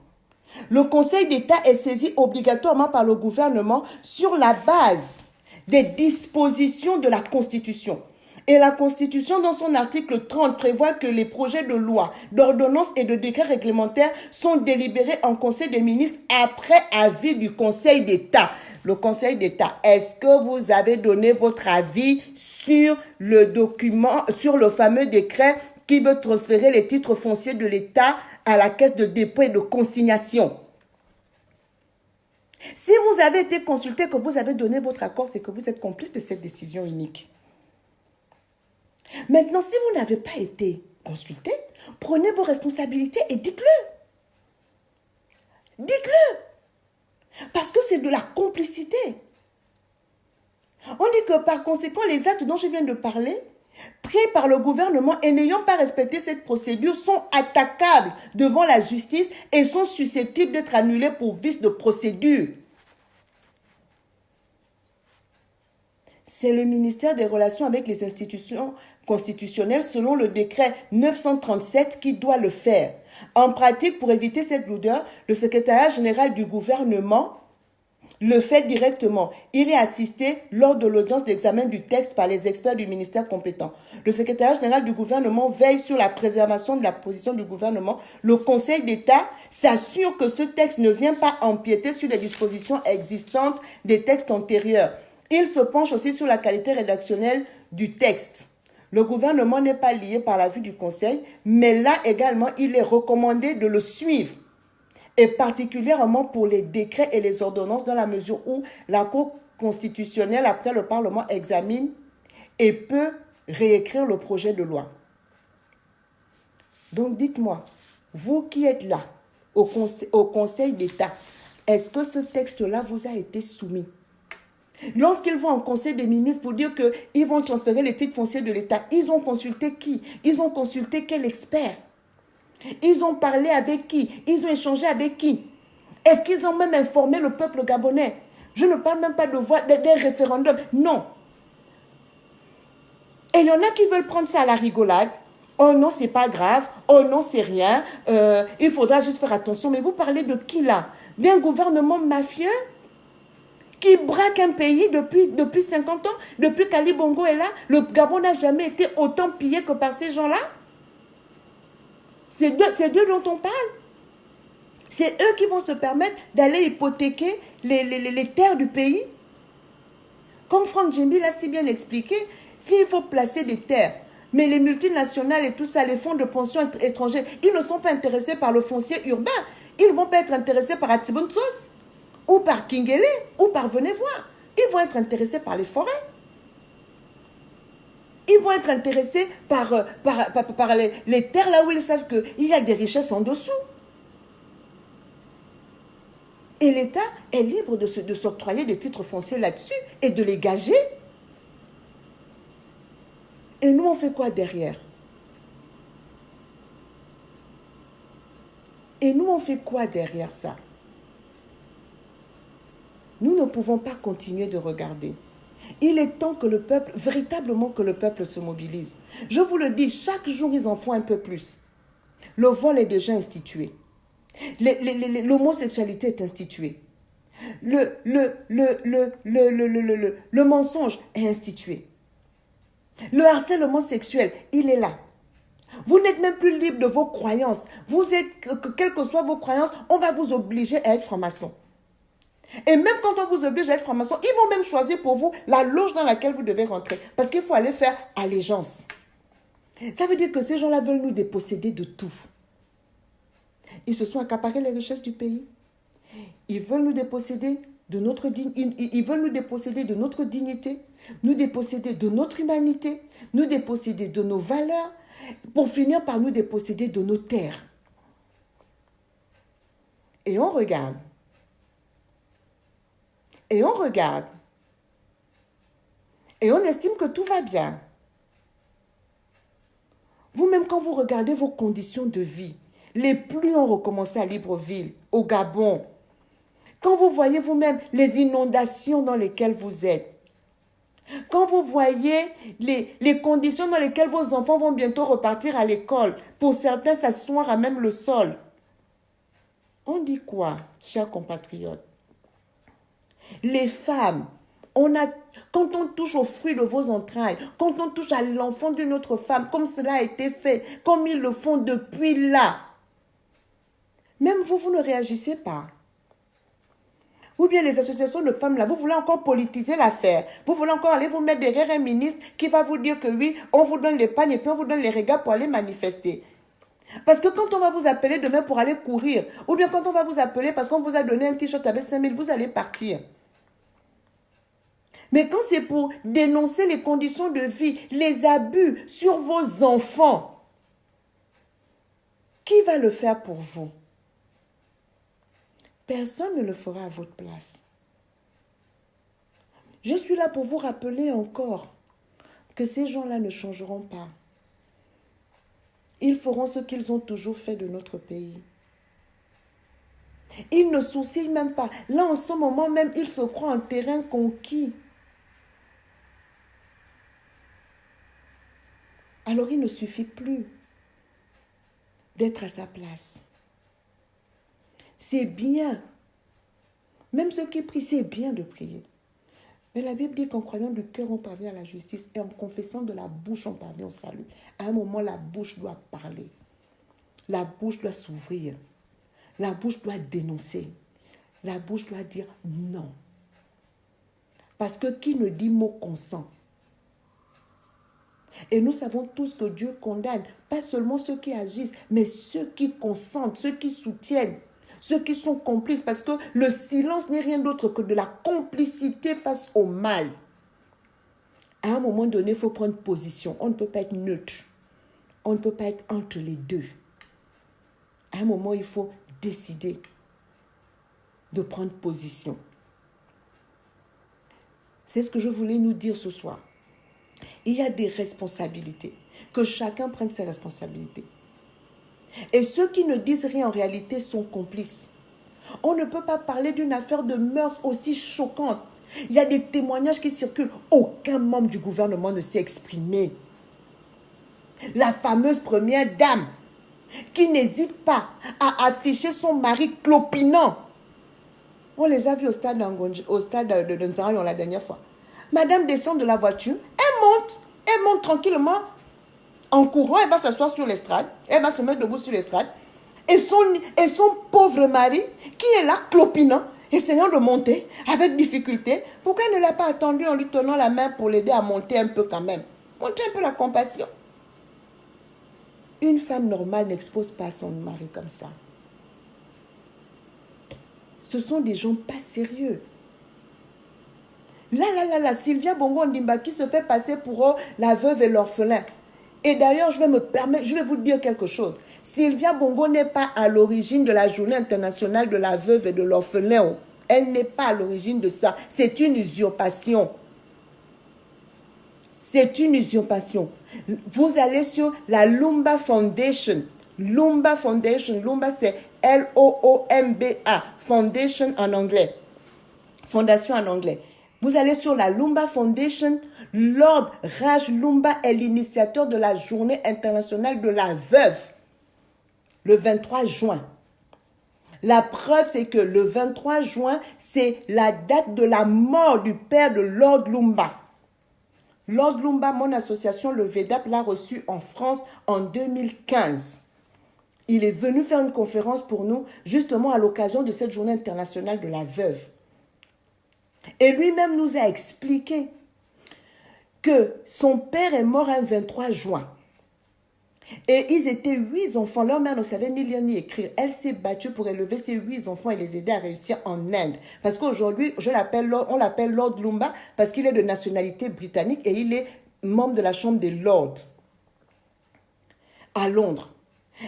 Le Conseil d'État est saisi obligatoirement par le gouvernement sur la base des dispositions de la Constitution. Et la Constitution, dans son article 30, prévoit que les projets de loi, d'ordonnances et de décrets réglementaires sont délibérés en Conseil des ministres après avis du Conseil d'État. Le Conseil d'État, est-ce que vous avez donné votre avis sur le document, sur le fameux décret qui veut transférer les titres fonciers de l'État à la caisse de dépôt et de consignation? Si vous avez été consulté, que vous avez donné votre accord, c'est que vous êtes complice de cette décision unique. Maintenant, si vous n'avez pas été consulté, prenez vos responsabilités et dites-le. Dites-le. Parce que c'est de la complicité. On dit que par conséquent, les actes dont je viens de parler, pris par le gouvernement et n'ayant pas respecté cette procédure, sont attaquables devant la justice et sont susceptibles d'être annulés pour vice de procédure. C'est le ministère des Relations avec les institutions constitutionnelles, selon le décret 937, qui doit le faire. En pratique, pour éviter cette lourdeur, le secrétariat général du gouvernement le fait directement. Il est assisté lors de l'audience d'examen du texte par les experts du ministère compétent. Le secrétariat général du gouvernement veille sur la préservation de la position du gouvernement. Le Conseil d'État s'assure que ce texte ne vient pas empiéter sur les dispositions existantes des textes antérieurs. Il se penche aussi sur la qualité rédactionnelle du texte. Le gouvernement n'est pas lié par l'avis du Conseil, mais là également, il est recommandé de le suivre. Et particulièrement pour les décrets et les ordonnances, dans la mesure où la Cour constitutionnelle, après le Parlement, examine et peut réécrire le projet de loi. Donc dites-moi, vous qui êtes là, au Conseil d'État, est-ce que ce texte-là vous a été soumis? Lorsqu'ils vont en Conseil des ministres pour dire qu'ils vont transférer les titres fonciers de l'État, ils ont consulté qui? Ils ont consulté quel expert? Ils ont parlé avec qui? Ils ont échangé avec qui? Est-ce qu'ils ont même informé le peuple gabonais? Je ne parle même pas des référendums. Non. Et il y en a qui veulent prendre ça à la rigolade. Oh non, c'est pas grave. Oh non, c'est rien. Il faudra juste faire attention. Mais vous parlez de qui là? D'un gouvernement mafieux qui braque un pays depuis 50 ans? Depuis qu'Ali Bongo est là, le Gabon n'a jamais été autant pillé que par ces gens-là? C'est d'eux dont on parle. C'est eux qui vont se permettre d'aller hypothéquer les terres du pays. Comme Franck Djembi l'a si bien expliqué, s'il faut placer des terres, mais les multinationales et tout ça, les fonds de pension étrangers, ils ne sont pas intéressés par le foncier urbain. Ils ne vont pas être intéressés par Atibonsos, ou par Kingele, ou par Venez voir. Ils vont être intéressés par les forêts. Ils vont être intéressés par les terres là où ils savent qu'il y a des richesses en dessous. Et l'État est libre de s'octroyer des titres fonciers là-dessus et de les gager. Et nous, on fait quoi derrière? Et nous, on fait quoi derrière ça? Nous ne pouvons pas continuer de regarder. Il est temps que le peuple, véritablement que le peuple se mobilise. Je vous le dis, chaque jour, ils en font un peu plus. Le vol est déjà institué. L'homosexualité est instituée. Le mensonge est institué. Le harcèlement sexuel, il est là. Vous n'êtes même plus libre de vos croyances. Vous êtes, quelles que soient vos croyances, on va vous obliger à être franc-maçon. Et même quand on vous oblige à être franc-maçon, ils vont même choisir pour vous la loge dans laquelle vous devez rentrer. Parce qu'il faut aller faire allégeance. Ça veut dire que ces gens-là veulent nous déposséder de tout. Ils se sont accaparés les richesses du pays. Ils veulent nous déposséder de notre dignité, nous déposséder de notre humanité, nous déposséder de nos valeurs, pour finir par nous déposséder de nos terres. Et on regarde. Et on regarde. Et on estime que tout va bien. Vous-même, quand vous regardez vos conditions de vie, les pluies ont recommencé à Libreville, au Gabon. Quand vous voyez vous-même les inondations dans lesquelles vous êtes, quand vous voyez les conditions dans lesquelles vos enfants vont bientôt repartir à l'école, pour certains s'asseoir à même le sol, on dit quoi, chers compatriotes? Les femmes, quand on touche au fruit de vos entrailles, quand on touche à l'enfant d'une autre femme, comme cela a été fait, comme ils le font depuis là, même vous ne réagissez pas. Ou bien les associations de femmes là, vous voulez encore politiser l'affaire. Vous voulez encore aller vous mettre derrière un ministre qui va vous dire que oui, on vous donne les pagnes et puis on vous donne les regards pour aller manifester. Parce que quand on va vous appeler demain pour aller courir, ou bien quand on va vous appeler parce qu'on vous a donné un t-shirt avec 5 000, vous allez partir. Mais quand c'est pour dénoncer les conditions de vie, les abus sur vos enfants, qui va le faire pour vous? Personne ne le fera à votre place. Je suis là pour vous rappeler encore que ces gens-là ne changeront pas. Ils feront ce qu'ils ont toujours fait de notre pays. Ils ne soucient même pas. Là, en ce moment même, ils se croient en terrain conquis. Alors, il ne suffit plus d'être à sa place. C'est bien. Même ceux qui prient, c'est bien de prier. Mais la Bible dit qu'en croyant du cœur, on parvient à la justice et en confessant de la bouche, on parvient au salut. À un moment, la bouche doit parler. La bouche doit s'ouvrir. La bouche doit dénoncer. La bouche doit dire non. Parce que qui ne dit mot consent? Et nous savons tous que Dieu condamne, pas seulement ceux qui agissent, mais ceux qui consentent, ceux qui soutiennent, ceux qui sont complices. Parce que le silence n'est rien d'autre que de la complicité face au mal. À un moment donné, il faut prendre position. On ne peut pas être neutre. On ne peut pas être entre les deux. À un moment, il faut décider de prendre position. C'est ce que je voulais nous dire ce soir. Il y a des responsabilités. Que chacun prenne ses responsabilités. Et ceux qui ne disent rien en réalité sont complices. On ne peut pas parler d'une affaire de mœurs aussi choquante. Il y a des témoignages qui circulent. Aucun membre du gouvernement ne s'est exprimé. La fameuse première dame qui n'hésite pas à afficher son mari clopinant. On les a vus au stade de Nzarayon la dernière fois. Madame descend de la voiture, elle monte tranquillement en courant, elle va s'asseoir sur l'estrade, elle va se mettre debout sur l'estrade. Et son pauvre mari, qui est là, clopinant, essayant de monter avec difficulté, pourquoi elle ne l'a pas attendu en lui tenant la main pour l'aider à monter un peu quand même? Monter un peu la compassion. Une femme normale n'expose pas son mari comme ça. ce sont des gens pas sérieux. Là, Sylvia Bongo Ondimba qui se fait passer pour la veuve et l'orphelin. Et d'ailleurs, je vais vous dire quelque chose. Sylvia Bongo n'est pas à l'origine de la journée internationale de la veuve et de l'orphelin. Elle n'est pas à l'origine de ça. C'est une usurpation. C'est une usurpation. Vous allez sur la Lumba Foundation. Lumba Foundation. Lumba, c'est L-O-O-M-B-A. Foundation en anglais. Fondation en anglais. Vous allez sur la Lumba Foundation. Lord Raj Lumba est l'initiateur de la journée internationale de la veuve. Le 23 juin. La preuve, c'est que le 23 juin, c'est la date de la mort du père de Lord Lumba. Lord Lumba, mon association, le VEDAP, l'a reçu en France en 2015. Il est venu faire une conférence pour nous, justement à l'occasion de cette journée internationale de la veuve. Et lui-même nous a expliqué que son père est mort un 23 juin. Et ils étaient 8 enfants. Leur mère ne savait ni lire ni écrire. Elle s'est battue pour élever ces 8 enfants et les aider à réussir en Inde. Parce qu'aujourd'hui, on l'appelle Lord Lumba parce qu'il est de nationalité britannique et il est membre de la Chambre des Lords à Londres.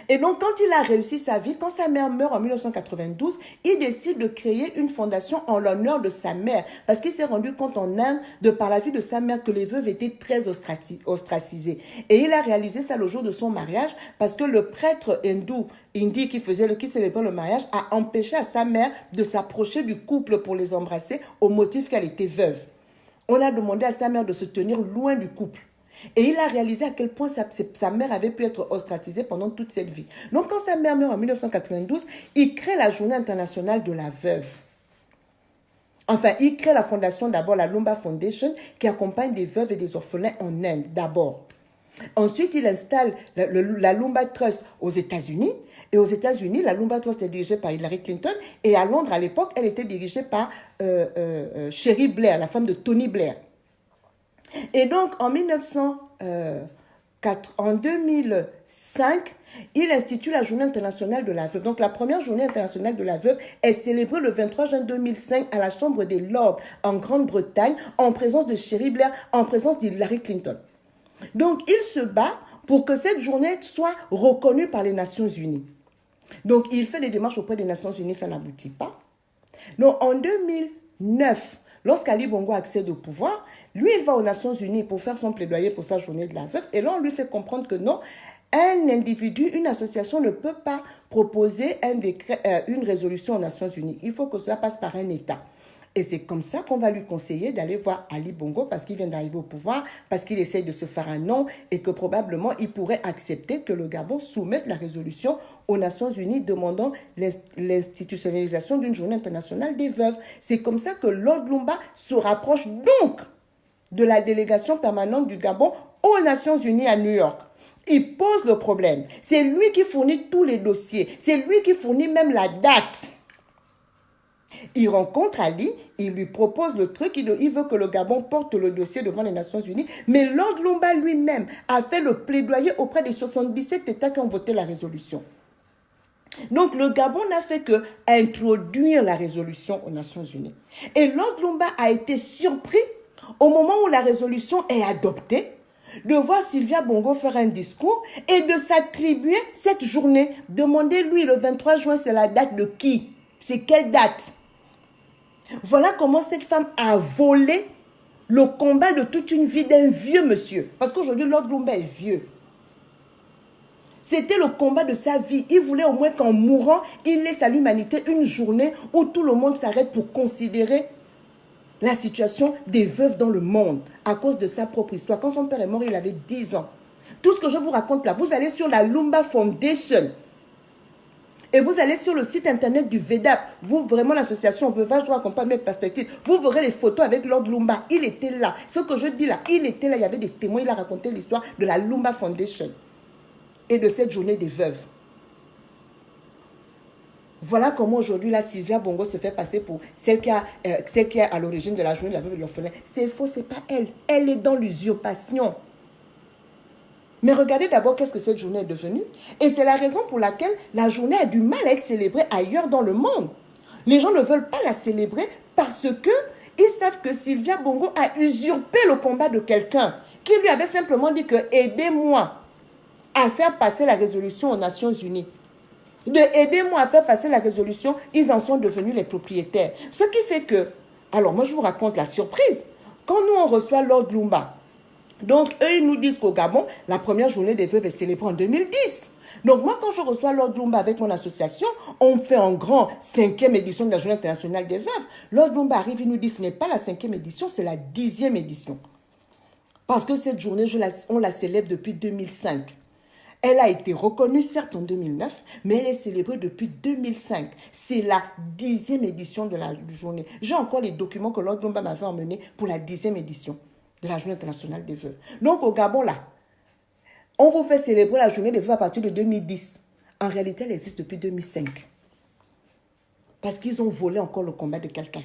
Et donc, quand il a réussi sa vie, quand sa mère meurt en 1992, il décide de créer une fondation en l'honneur de sa mère. Parce qu'il s'est rendu compte en Inde, de par la vie de sa mère, que les veuves étaient très ostracisées. Et il a réalisé ça le jour de son mariage, parce que le prêtre hindi qui célébrait le mariage, a empêché à sa mère de s'approcher du couple pour les embrasser, au motif qu'elle était veuve. On a demandé à sa mère de se tenir loin du couple. Et il a réalisé à quel point sa mère avait pu être ostracisée pendant toute cette vie. Donc, quand sa mère meurt en 1992, il crée la journée internationale de la veuve. Enfin, il crée la fondation d'abord, la Lumba Foundation, qui accompagne des veuves et des orphelins en Inde, d'abord. Ensuite, il installe la Lumba Trust aux États-Unis. Et aux États-Unis, la Lumba Trust est dirigée par Hillary Clinton. Et à Londres, à l'époque, elle était dirigée par Cherie Blair, la femme de Tony Blair. Et donc, en 2005, il institue la Journée internationale de la veuve. Donc, la première Journée internationale de la veuve est célébrée le 23 juin 2005 à la Chambre des Lords en Grande-Bretagne, en présence de Cherie Blair, en présence d'Hillary Clinton. Donc, il se bat pour que cette journée soit reconnue par les Nations Unies. Donc, il fait des démarches auprès des Nations Unies, ça n'aboutit pas. Donc, en 2009, lorsqu'Ali Bongo accède au pouvoir, lui, il va aux Nations Unies pour faire son plaidoyer pour sa journée de la veuve. Et là, on lui fait comprendre que non, un individu, une association ne peut pas proposer une résolution aux Nations Unies. Il faut que cela passe par un État. Et c'est comme ça qu'on va lui conseiller d'aller voir Ali Bongo parce qu'il vient d'arriver au pouvoir, parce qu'il essaye de se faire un nom et que probablement il pourrait accepter que le Gabon soumette la résolution aux Nations Unies demandant l'institutionnalisation d'une journée internationale des veuves. C'est comme ça que Lord Lumba se rapproche donc de la délégation permanente du Gabon aux Nations Unies à New York. Il pose le problème. C'est lui qui fournit tous les dossiers. C'est lui qui fournit même la date. Il rencontre Ali, il lui propose le truc, il veut que le Gabon porte le dossier devant les Nations Unies. Mais Lord Lumba lui-même a fait le plaidoyer auprès des 77 États qui ont voté la résolution. Donc, le Gabon n'a fait que introduire la résolution aux Nations Unies. Et Lord Lumba a été surpris au moment où la résolution est adoptée, de voir Sylvia Bongo faire un discours et de s'attribuer cette journée. Demandez-lui, le 23 juin, c'est la date de qui? C'est quelle date? Voilà comment cette femme a volé le combat de toute une vie d'un vieux monsieur. Parce qu'aujourd'hui, Lord Lumba est vieux. C'était le combat de sa vie. Il voulait au moins qu'en mourant, il laisse à l'humanité une journée où tout le monde s'arrête pour considérer la situation des veuves dans le monde à cause de sa propre histoire. Quand son père est mort, il avait 10 ans. Tout ce que je vous raconte là, vous allez sur la Lumba Foundation et vous allez sur le site internet du VEDAP. Vous, vraiment, l'association Veuvage doit accompagner mes perspectives. Vous verrez les photos avec Lord Lumba. Il était là. Ce que je dis là, il était là. Il y avait des témoins. Il a raconté l'histoire de la Lumba Foundation et de cette journée des veuves. Voilà comment aujourd'hui, la Sylvia Bongo se fait passer pour celle qui est à l'origine de la journée de la veuve et de l'orphelin. C'est faux, c'est pas elle. Elle est dans l'usurpation. Mais regardez d'abord qu'est-ce que cette journée est devenue. Et c'est la raison pour laquelle la journée a du mal à être célébrée ailleurs dans le monde. Les gens ne veulent pas la célébrer parce que ils savent que Sylvia Bongo a usurpé le combat de quelqu'un qui lui avait simplement dit que aidez-moi à faire passer la résolution aux Nations Unies. Aidez-moi à faire passer la résolution, ils en sont devenus les propriétaires. Ce qui fait que, alors moi je vous raconte la surprise, quand nous on reçoit Lord Lumba, donc eux ils nous disent qu'au Gabon, la première journée des veuves est célébrée en 2010. Donc moi quand je reçois Lord Lumba avec mon association, on fait en grand 5e édition de la Journée internationale des veuves. Lord Lumba arrive, il nous dit ce n'est pas la 5e édition, c'est la 10e édition. Parce que cette journée, on la célèbre depuis 2005. Elle a été reconnue, certes, en 2009, mais elle est célébrée depuis 2005. C'est la 10e édition de la journée. J'ai encore les documents que Lord Lumba m'avait emmenés pour la 10e édition de la Journée internationale des veuves. Donc, au Gabon, là, on vous fait célébrer la journée des veuves à partir de 2010. En réalité, elle existe depuis 2005. Parce qu'ils ont volé encore le combat de quelqu'un.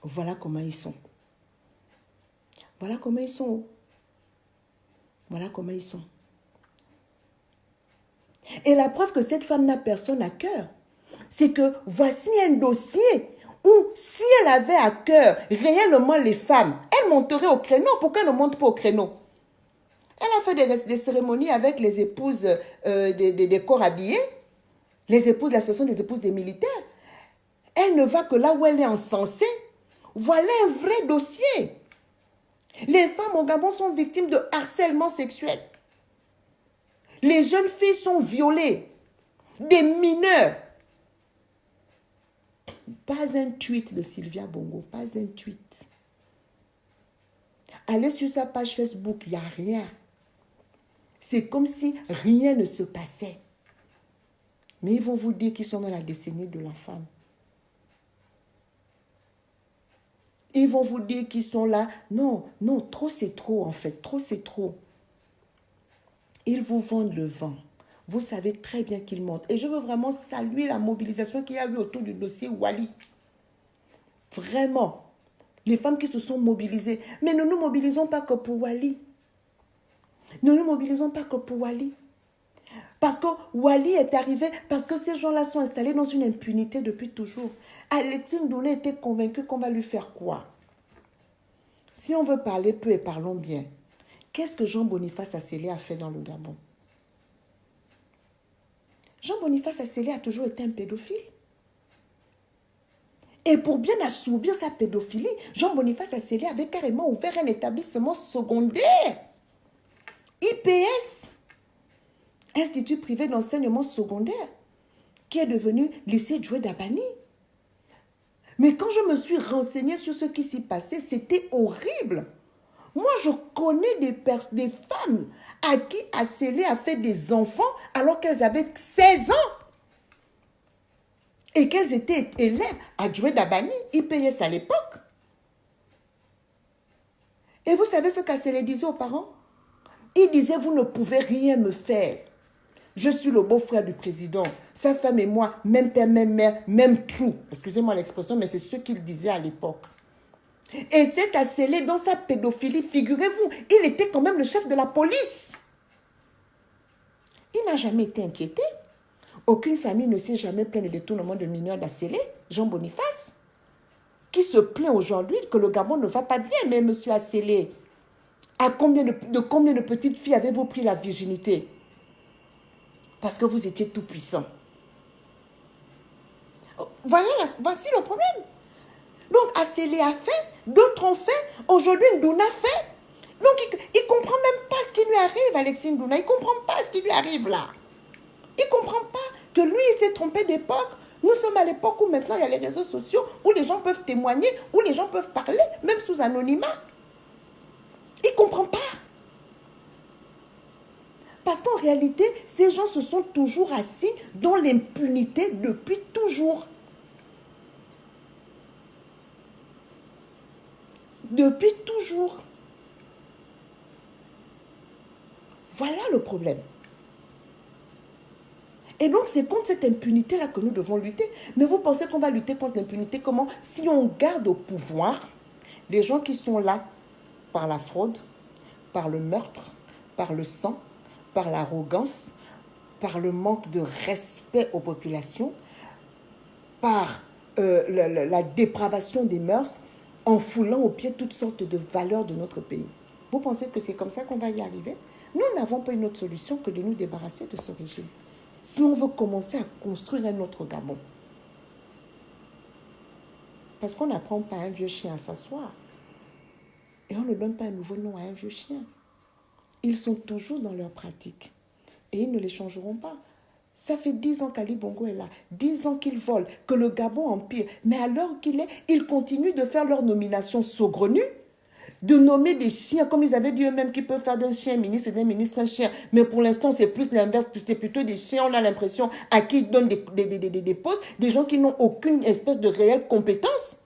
Voilà comment ils sont. Voilà comment ils sont. Voilà comment ils sont. Et la preuve que cette femme n'a personne à cœur, c'est que voici un dossier où si elle avait à cœur réellement les femmes, elle monterait au créneau. Pourquoi elle ne monte pas au créneau? Elle a fait des cérémonies avec les épouses des corps habillés, les épouses de l'association des épouses des militaires. Elle ne va que là où elle est encensée. Voilà un vrai dossier. Les femmes au Gabon sont victimes de harcèlement sexuel. Les jeunes filles sont violées. Des mineurs. Pas un tweet de Sylvia Bongo. Pas un tweet. Allez sur sa page Facebook, il n'y a rien. C'est comme si rien ne se passait. Mais ils vont vous dire qu'ils sont dans la décennie de la femme. Ils vont vous dire qu'ils sont là. Non, non, trop c'est trop en fait. Trop c'est trop. Ils vous vendent le vent. Vous savez très bien qu'ils montent. Et je veux vraiment saluer la mobilisation qu'il y a eu autour du dossier Wali. Vraiment. Les femmes qui se sont mobilisées. Mais ne nous mobilisons pas que pour Wali. Ne nous mobilisons pas que pour Wali. Parce que Wali est arrivé, parce que ces gens-là sont installés dans une impunité depuis toujours. Alexine Ndouna était convaincue qu'on va lui faire quoi? Si on veut parler peu et parlons bien, qu'est-ce que Jean-Boniface Assélé a fait dans le Gabon? Jean-Boniface Assélé a toujours été un pédophile. Et pour bien assouvir sa pédophilie, Jean-Boniface Assélé avait carrément ouvert un établissement secondaire. IPS, Institut privé d'enseignement secondaire, qui est devenu lycée Djoué Dabani. Mais quand je me suis renseignée sur ce qui s'y passait, c'était horrible. Moi, je connais des femmes à qui Assélé a fait des enfants alors qu'elles avaient 16 ans. Et qu'elles étaient élèves à Djoué Dabani, IPS à l'époque. Et vous savez ce qu'Assélé disait aux parents? Il disait, vous ne pouvez rien me faire. Je suis le beau-frère du président. Sa femme et moi, même père, même mère, même trou. Excusez-moi l'expression, mais c'est ce qu'il disait à l'époque. Et cet Assélé, dans sa pédophilie, figurez-vous, il était quand même le chef de la police. Il n'a jamais été inquiété. Aucune famille ne s'est jamais plaint des détournements de mineurs d'Assélé, Jean Boniface, qui se plaint aujourd'hui que le Gabon ne va pas bien. Mais monsieur Assélé, combien de petites filles avez-vous pris la virginité? Parce que vous étiez tout puissant. Voici le problème. Donc Assélé a fait, d'autres ont fait, aujourd'hui Ndouna fait. Donc il ne comprend même pas ce qui lui arrive, Alexine Ndouna. Il ne comprend pas ce qui lui arrive là. Il ne comprend pas que lui, il s'est trompé d'époque. Nous sommes à l'époque où maintenant il y a les réseaux sociaux, où les gens peuvent témoigner, où les gens peuvent parler, même sous anonymat. Il ne comprend pas. Parce qu'en réalité, ces gens se sont toujours assis dans l'impunité depuis toujours. Depuis toujours. Voilà le problème. Et donc, c'est contre cette impunité-là que nous devons lutter. Mais vous pensez qu'on va lutter contre l'impunité comment? Si on garde au pouvoir les gens qui sont là par la fraude, par le meurtre, par le sang, par l'arrogance, par le manque de respect aux populations, par la dépravation des mœurs, en foulant au pied toutes sortes de valeurs de notre pays. Vous pensez que c'est comme ça qu'on va y arriver? Nous n'avons pas une autre solution que de nous débarrasser de ce régime. Si on veut commencer à construire un autre Gabon. Parce qu'on n'apprend pas à un vieux chien à s'asseoir. Et on ne donne pas un nouveau nom à un vieux chien. Ils sont toujours dans leur pratique. Et ils ne les changeront pas. Ça fait 10 ans qu'Ali Bongo est là. 10 ans qu'ils volent, que le Gabon empire. Mais à l'heure qu'il est, ils continuent de faire leur nomination saugrenue, de nommer des chiens, comme ils avaient dit eux-mêmes qu'ils peuvent faire d'un chien ministre et d'un ministre un chien. Mais pour l'instant, c'est plus l'inverse. C'est plutôt des chiens, on a l'impression, à qui ils donnent des postes, des gens qui n'ont aucune espèce de réelle compétence.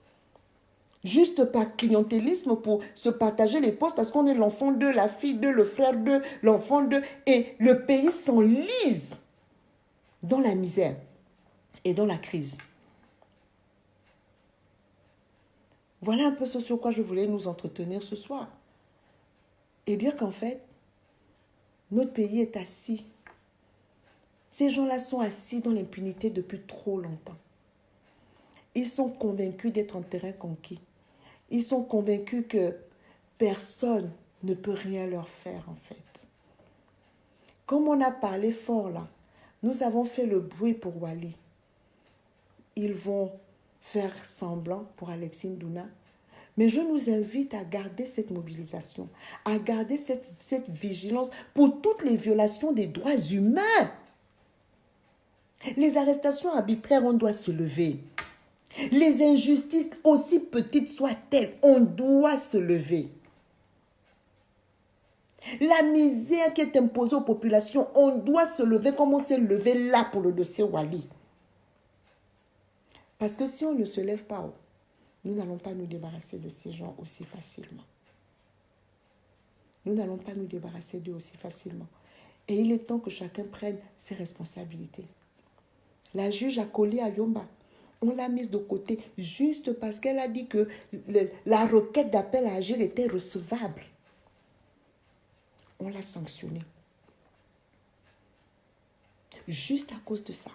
Juste par clientélisme pour se partager les postes parce qu'on est l'enfant d'eux, la fille d'eux, le frère d'eux, l'enfant d'eux. Et le pays s'enlise dans la misère et dans la crise. Voilà un peu ce sur quoi je voulais nous entretenir ce soir. Et dire qu'en fait, notre pays est assis. Ces gens-là sont assis dans l'impunité depuis trop longtemps. Ils sont convaincus d'être en terrain conquis. Ils sont convaincus que personne ne peut rien leur faire en fait. Comme on a parlé fort là, nous avons fait le bruit pour Wali. Ils vont faire semblant pour Alexis Ndouna. Mais je nous invite à garder cette mobilisation, à garder cette vigilance pour toutes les violations des droits humains. Les arrestations arbitraires, on doit se lever. Les injustices, aussi petites soient-elles, on doit se lever. La misère qui est imposée aux populations, on doit se lever comme on s'est levé là pour le dossier Wali. Parce que si on ne se lève pas, nous n'allons pas nous débarrasser de ces gens aussi facilement. Nous n'allons pas nous débarrasser d'eux aussi facilement. Et il est temps que chacun prenne ses responsabilités. La juge a collé à Yomba. On l'a mise de côté juste parce qu'elle a dit que la requête d'appel à agir était recevable. On l'a sanctionnée. Juste à cause de ça.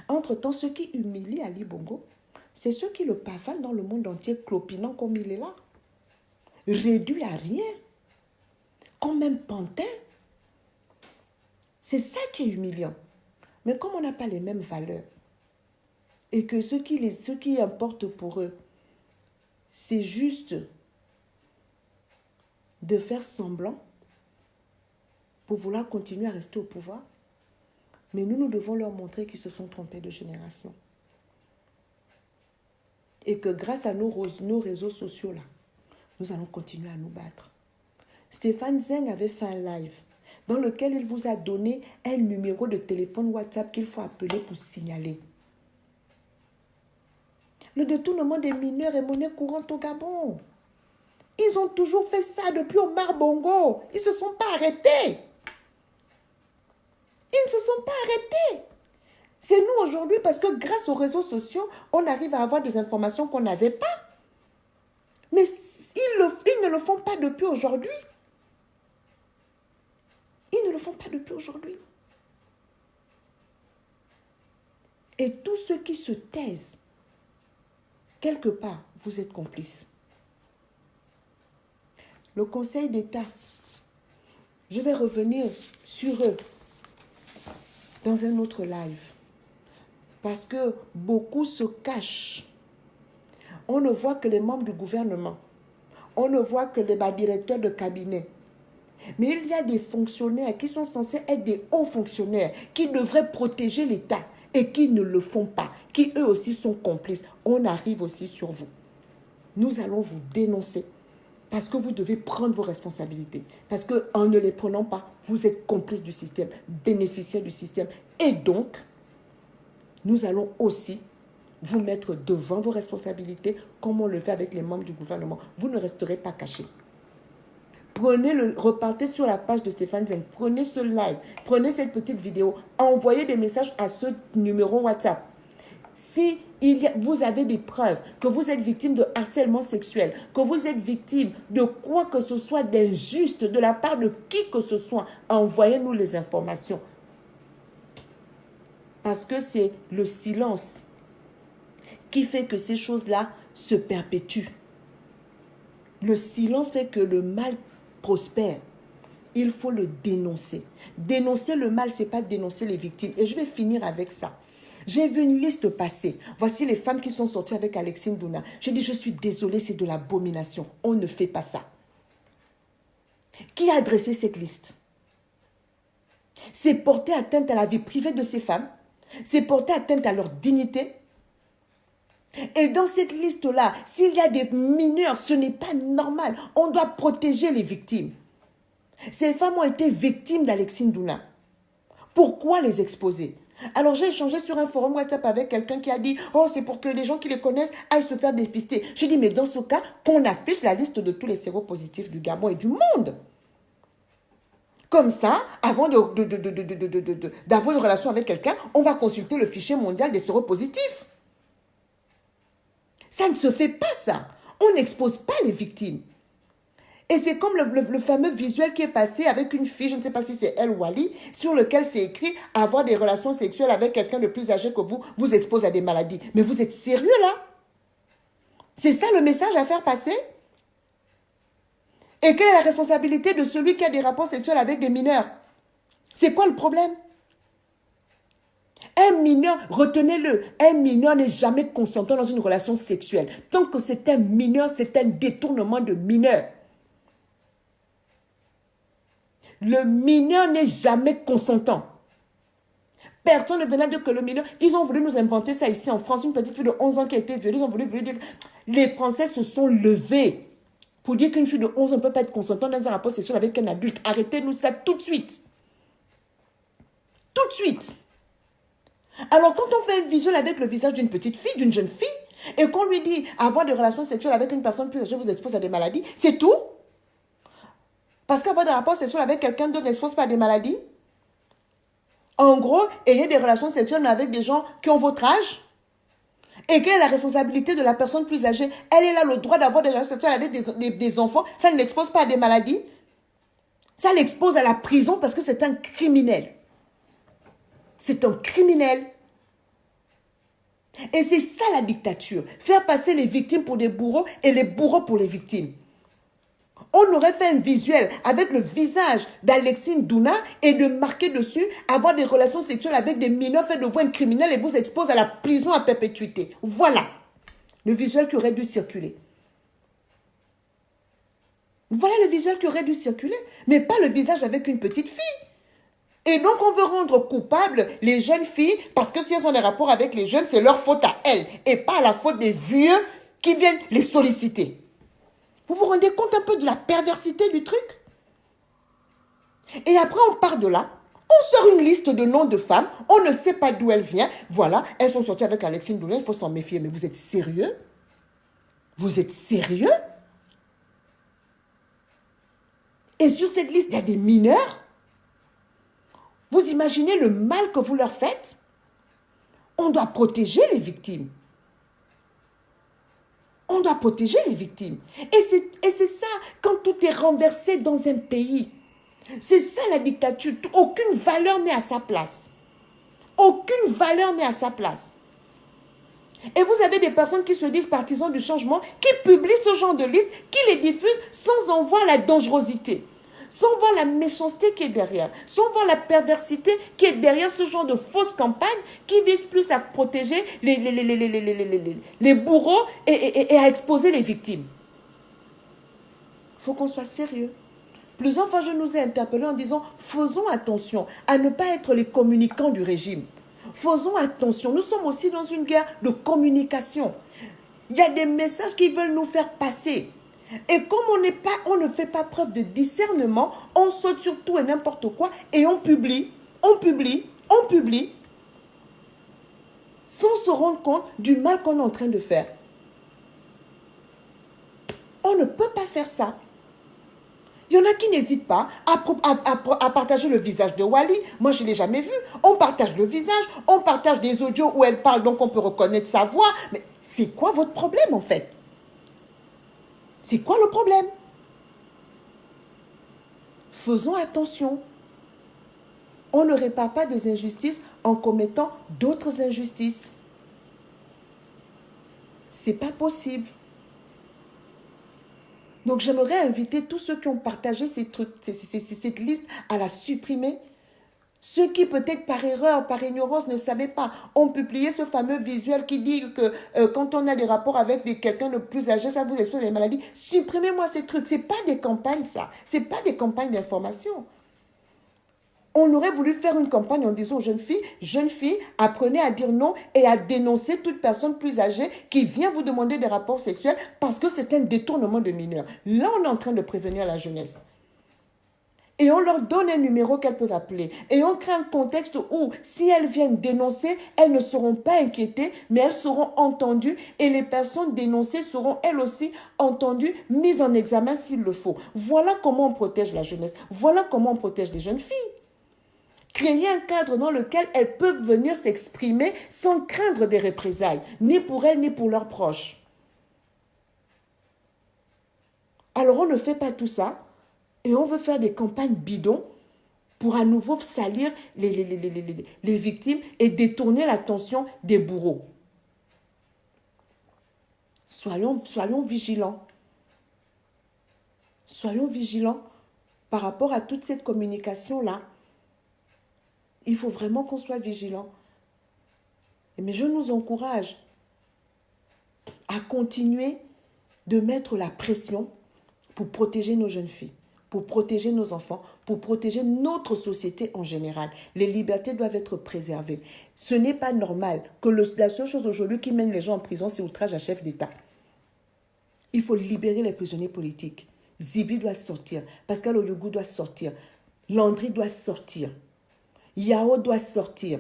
Entre-temps, ceux qui humilient Ali Bongo, c'est ceux qui le pavanent dans le monde entier, clopinant comme il est là. Réduit à rien. Comme un pantin. C'est ça qui est humiliant. Mais comme on n'a pas les mêmes valeurs, et que ce qui importe pour eux, c'est juste de faire semblant pour vouloir continuer à rester au pouvoir, mais nous devons leur montrer qu'ils se sont trompés de génération. Et que grâce à nos réseaux sociaux, là, nous allons continuer à nous battre. Stéphane Zeng avait fait un live dans lequel il vous a donné un numéro de téléphone WhatsApp qu'il faut appeler pour signaler. Le détournement des mineurs est monnaie courante au Gabon. Ils ont toujours fait ça depuis Omar Bongo. Ils ne se sont pas arrêtés. Ils ne se sont pas arrêtés. C'est nous aujourd'hui parce que grâce aux réseaux sociaux, on arrive à avoir des informations qu'on n'avait pas. Mais ils ne le font pas depuis aujourd'hui. Ils ne le font pas depuis aujourd'hui. Et tous ceux qui se taisent, quelque part, vous êtes complices. Le Conseil d'État, je vais revenir sur eux dans un autre live. Parce que beaucoup se cachent. On ne voit que les membres du gouvernement. On ne voit que les directeurs de cabinet. Mais il y a des fonctionnaires qui sont censés être des hauts fonctionnaires, qui devraient protéger l'État et qui ne le font pas, qui eux aussi sont complices. On arrive aussi sur vous. Nous allons vous dénoncer parce que vous devez prendre vos responsabilités. Parce qu'en ne les prenant pas, vous êtes complices du système, bénéficiaires du système. Et donc, nous allons aussi vous mettre devant vos responsabilités comme on le fait avec les membres du gouvernement. Vous ne resterez pas cachés. Repartez sur la page de Stéphane Zeng, prenez ce live, prenez cette petite vidéo, envoyez des messages à ce numéro WhatsApp. Si vous avez des preuves que vous êtes victime de harcèlement sexuel, que vous êtes victime de quoi que ce soit d'injuste de la part de qui que ce soit, envoyez-nous les informations. Parce que c'est le silence qui fait que ces choses-là se perpétuent. Le silence fait que le mal prospère. Il faut le dénoncer. Dénoncer le mal, ce n'est pas dénoncer les victimes. Et je vais finir avec ça. J'ai vu une liste passer. Voici les femmes qui sont sorties avec Alexine Douna. J'ai dit, je suis désolée, c'est de l'abomination. On ne fait pas ça. Qui a dressé cette liste? C'est porter atteinte à la vie privée de ces femmes. C'est porter atteinte à leur dignité. Et dans cette liste-là, s'il y a des mineurs, ce n'est pas normal. On doit protéger les victimes. Ces femmes ont été victimes d'Alexine Douna. Pourquoi les exposer? Alors j'ai échangé sur un forum WhatsApp avec quelqu'un qui a dit « Oh, c'est pour que les gens qui les connaissent aillent se faire dépister. » J'ai dit « Mais dans ce cas, qu'on affiche la liste de tous les séropositifs du Gabon et du monde. » Comme ça, avant d'avoir une relation avec quelqu'un, on va consulter le fichier mondial des séropositifs. Ça ne se fait pas, ça. On n'expose pas les victimes. Et c'est comme le fameux visuel qui est passé avec une fille, je ne sais pas si c'est elle ou Ali, sur lequel c'est écrit « Avoir des relations sexuelles avec quelqu'un de plus âgé que vous expose à des maladies. » Mais vous êtes sérieux là? C'est ça le message à faire passer? Et quelle est la responsabilité de celui qui a des rapports sexuels avec des mineurs? C'est quoi le problème? Un mineur, retenez-le, un mineur n'est jamais consentant dans une relation sexuelle. Tant que c'est un mineur, c'est un détournement de mineur. Le mineur n'est jamais consentant. Personne ne venait dire que le mineur... Ils ont voulu nous inventer ça ici en France. Une petite fille de 11 ans qui a été violée. Ils ont voulu dire... Les Français se sont levés pour dire qu'une fille de 11 ans ne peut pas être consentante dans un rapport sexuel avec un adulte. Arrêtez-nous ça tout de suite. Tout de suite. Alors quand on fait un visuel avec le visage d'une petite fille, d'une jeune fille, et qu'on lui dit avoir des relations sexuelles avec une personne plus âgée vous expose à des maladies, c'est tout? Parce qu'avoir des rapports sexuels avec quelqu'un d'autre n'expose pas à des maladies? En gros, ayez des relations sexuelles mais avec des gens qui ont votre âge. Et quelle est la responsabilité de la personne plus âgée? Elle est là le droit d'avoir des relations sexuelles avec des enfants. Ça ne l'expose pas à des maladies. Ça l'expose à la prison parce que c'est un criminel. C'est un criminel. Et c'est ça la dictature. Faire passer les victimes pour des bourreaux et les bourreaux pour les victimes. On aurait fait un visuel avec le visage d'Alexine Douna et de marquer dessus avoir des relations sexuelles avec des mineurs, fait de vous un criminel et vous expose à la prison à perpétuité. Voilà le visuel qui aurait dû circuler. Voilà le visuel qui aurait dû circuler, mais pas le visage avec une petite fille. Et donc on veut rendre coupables les jeunes filles parce que si elles ont des rapports avec les jeunes, c'est leur faute à elles et pas la faute des vieux qui viennent les solliciter. Vous vous rendez compte un peu de la perversité du truc? Et après, on part de là. On sort une liste de noms de femmes. On ne sait pas d'où elles viennent. Voilà, elles sont sorties avec Alexine Douna. Il faut s'en méfier. Mais vous êtes sérieux? Vous êtes sérieux? Et sur cette liste, il y a des mineurs. Vous imaginez le mal que vous leur faites? On doit protéger les victimes. On doit protéger les victimes. Et c'est ça, quand tout est renversé dans un pays. C'est ça la dictature. Aucune valeur n'est à sa place. Aucune valeur n'est à sa place. Et vous avez des personnes qui se disent partisans du changement, qui publient ce genre de liste, qui les diffusent sans en voir la dangerosité, sans voir la méchanceté qui est derrière, sans voir la perversité qui est derrière ce genre de fausses campagnes qui visent plus à protéger les bourreaux et à exposer les victimes. Il faut qu'on soit sérieux. Plusieurs fois, je nous ai interpellés en disant « Faisons attention à ne pas être les communicants du régime. Faisons attention. Nous sommes aussi dans une guerre de communication. Il y a des messages qui veulent nous faire passer. Et comme on ne fait pas preuve de discernement, on saute sur tout et n'importe quoi et on publie, sans se rendre compte du mal qu'on est en train de faire. On ne peut pas faire ça. Il y en a qui n'hésitent pas à partager le visage de Wally. Moi, je ne l'ai jamais vu. On partage le visage, on partage des audios où elle parle, donc on peut reconnaître sa voix. Mais c'est quoi votre problème, en fait? C'est quoi le problème? Faisons attention. On ne répare pas des injustices en commettant d'autres injustices. C'est pas possible. Donc, j'aimerais inviter tous ceux qui ont partagé ces trucs, cette liste à la supprimer. Ceux qui, peut-être par erreur, par ignorance, ne savaient pas, ont publié ce fameux visuel qui dit que quand on a des rapports avec quelqu'un de plus âgé, ça vous expose les maladies. Supprimez-moi ces trucs. Ce n'est pas des campagnes, ça. Ce n'est pas des campagnes d'information. On aurait voulu faire une campagne en disant aux jeunes filles, apprenez à dire non et à dénoncer toute personne plus âgée qui vient vous demander des rapports sexuels parce que c'est un détournement de mineurs. Là, on est en train de prévenir la jeunesse. Et on leur donne un numéro qu'elles peuvent appeler. Et on crée un contexte où, si elles viennent dénoncer, elles ne seront pas inquiétées, mais elles seront entendues. Et les personnes dénoncées seront elles aussi entendues, mises en examen s'il le faut. Voilà comment on protège la jeunesse. Voilà comment on protège les jeunes filles. Créer un cadre dans lequel elles peuvent venir s'exprimer sans craindre des représailles, ni pour elles, ni pour leurs proches. Alors on ne fait pas tout ça et on veut faire des campagnes bidons pour à nouveau salir les victimes et détourner l'attention des bourreaux. Soyons vigilants. Soyons vigilants par rapport à toute cette communication-là. Il faut vraiment qu'on soit vigilant. Mais je nous encourage à continuer de mettre la pression pour protéger nos jeunes filles, pour protéger nos enfants, pour protéger notre société en général. Les libertés doivent être préservées. Ce n'est pas normal que la seule chose aujourd'hui qui mène les gens en prison, c'est outrage à chef d'État. Il faut libérer les prisonniers politiques. Zibi doit sortir, Pascal Oyougou doit sortir, Landry doit sortir. Yao doit sortir.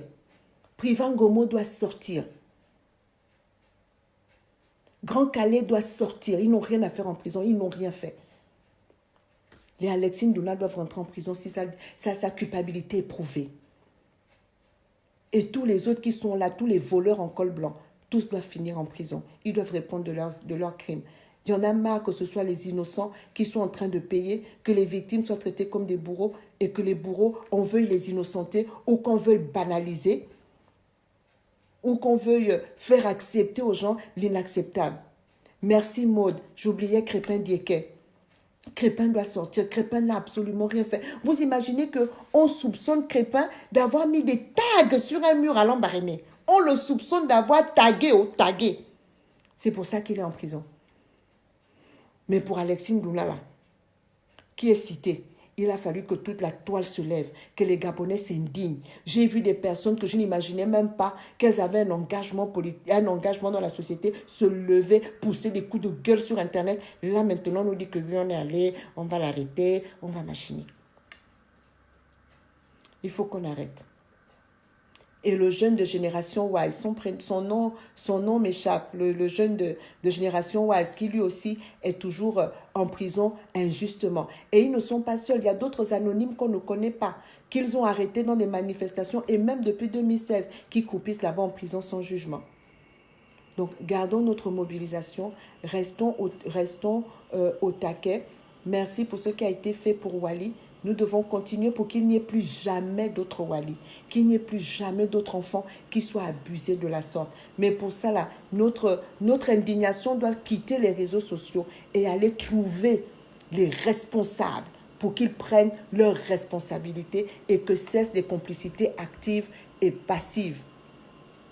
Privangomo doit sortir. Grand Calais doit sortir. Ils n'ont rien à faire en prison. Ils n'ont rien fait. Les Alexine Ndoula doivent rentrer en prison si sa culpabilité est prouvée. Et tous les autres qui sont là, tous les voleurs en col blanc, tous doivent finir en prison. Ils doivent répondre de leurs crimes. Il y en a marre que ce soit les innocents qui sont en train de payer, que les victimes soient traitées comme des bourreaux et que les bourreaux, on veuille les innocenter ou qu'on veuille banaliser ou qu'on veuille faire accepter aux gens l'inacceptable. Merci Maud, j'oubliais Crépin-Dieckey. Crépin doit sortir, Crépin n'a absolument rien fait. Vous imaginez qu'on soupçonne Crépin d'avoir mis des tags sur un mur à Lambaréné. On le soupçonne d'avoir tagué. C'est pour ça qu'il est en prison. Mais pour Alexine Ndoula, qui est citée, il a fallu que toute la toile se lève, que les Gabonais s'indignent. J'ai vu des personnes que je n'imaginais même pas qu'elles avaient un engagement dans la société, se lever, pousser des coups de gueule sur Internet. Là, maintenant, on nous dit que oui, on est allé, on va l'arrêter, on va machiner. Il faut qu'on arrête. Et le jeune de Génération Wise, son nom m'échappe, le jeune de Génération Wise, qui lui aussi est toujours en prison injustement. Et ils ne sont pas seuls, il y a d'autres anonymes qu'on ne connaît pas, qu'ils ont arrêtés dans des manifestations, et même depuis 2016, qui croupissent là-bas en prison sans jugement. Donc, gardons notre mobilisation, restons au taquet. Merci pour ce qui a été fait pour Wally. Nous devons continuer pour qu'il n'y ait plus jamais d'autres Wally, qu'il n'y ait plus jamais d'autres enfants qui soient abusés de la sorte. Mais pour ça, là, notre indignation doit quitter les réseaux sociaux et aller trouver les responsables pour qu'ils prennent leurs responsabilités et que cessent les complicités actives et passives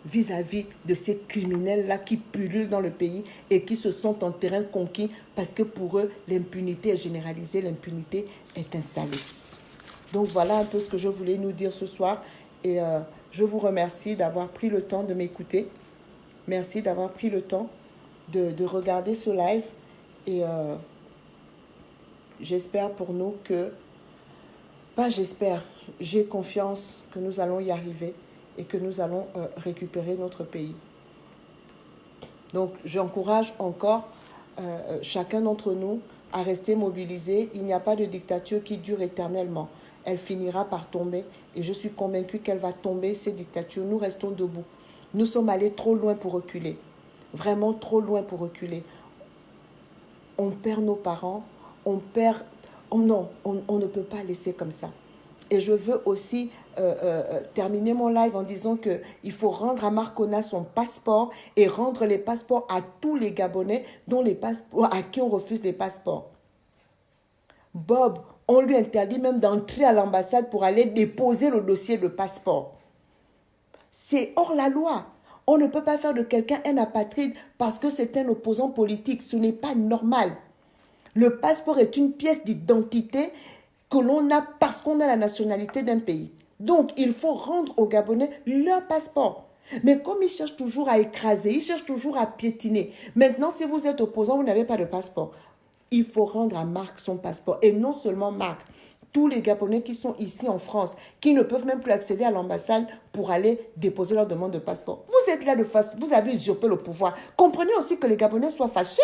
vis-à-vis de ces criminels-là qui pullulent dans le pays et qui se sentent en terrain conquis parce que pour eux, l'impunité est généralisée, l'impunité est installée. Donc voilà un peu ce que je voulais nous dire ce soir et je vous remercie d'avoir pris le temps de m'écouter. Merci d'avoir pris le temps de regarder ce live et j'espère pour nous que, j'ai confiance que nous allons y arriver et que nous allons récupérer notre pays. Donc, j'encourage encore chacun d'entre nous à rester mobilisé. Il n'y a pas de dictature qui dure éternellement. Elle finira par tomber et je suis convaincue qu'elle va tomber, cette dictature. Nous restons debout. Nous sommes allés trop loin pour reculer. Vraiment trop loin pour reculer. On perd nos parents, on ne peut pas laisser comme ça. Et je veux aussi terminer mon live en disant qu'il faut rendre à Marcona son passeport et rendre les passeports à tous les Gabonais à qui on refuse les passeports. Bob, on lui interdit même d'entrer à l'ambassade pour aller déposer le dossier de passeport. C'est hors la loi. On ne peut pas faire de quelqu'un un apatride parce que c'est un opposant politique. Ce n'est pas normal. Le passeport est une pièce d'identité que l'on a parce qu'on a la nationalité d'un pays. Donc, il faut rendre aux Gabonais leur passeport. Mais comme ils cherchent toujours à écraser, ils cherchent toujours à piétiner. Maintenant, si vous êtes opposant, vous n'avez pas de passeport. Il faut rendre à Marc son passeport. Et non seulement Marc, tous les Gabonais qui sont ici en France, qui ne peuvent même plus accéder à l'ambassade pour aller déposer leur demande de passeport. Vous êtes là de face, vous avez usurpé le pouvoir. Comprenez aussi que les Gabonais soient fâchés.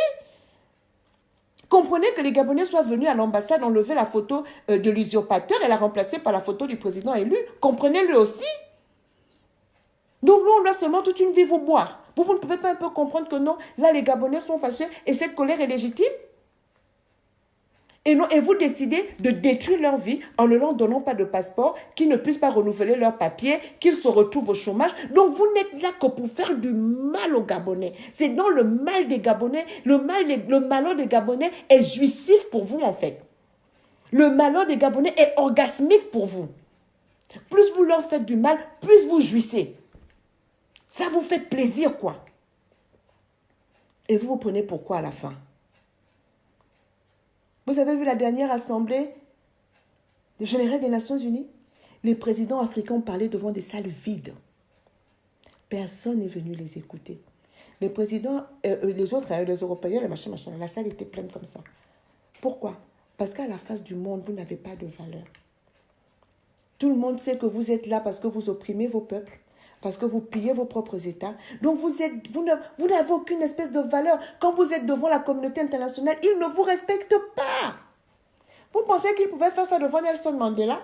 Comprenez que les Gabonais soient venus à l'ambassade enlever la photo de l'usurpateur et la remplacer par la photo du président élu. Comprenez-le aussi. Donc nous, on doit seulement toute une vie vous boire. Vous ne pouvez pas un peu comprendre que non, là les Gabonais sont fâchés et cette colère est légitime. Et vous décidez de détruire leur vie en ne leur donnant pas de passeport, qu'ils ne puissent pas renouveler leurs papiers, qu'ils se retrouvent au chômage. Donc vous n'êtes là que pour faire du mal aux Gabonais. C'est dans le mal des Gabonais, le malheur des Gabonais est jouissif pour vous en fait. Le malheur des Gabonais est orgasmique pour vous. Plus vous leur faites du mal, plus vous jouissez. Ça vous fait plaisir quoi. Et vous vous prenez pourquoi à la fin? Vous avez vu la dernière assemblée générale des Nations Unies? Les présidents africains ont parlé devant des salles vides. Personne n'est venu les écouter. Les présidents, les autres, les Européens, les machins, la salle était pleine comme ça. Pourquoi? Parce qu'à la face du monde, vous n'avez pas de valeur. Tout le monde sait que vous êtes là parce que vous opprimez vos peuples, parce que vous pillez vos propres États. Donc vous n'avez aucune espèce de valeur. Quand vous êtes devant la communauté internationale, ils ne vous respectent pas. Vous pensez qu'ils pouvaient faire ça devant Nelson Mandela?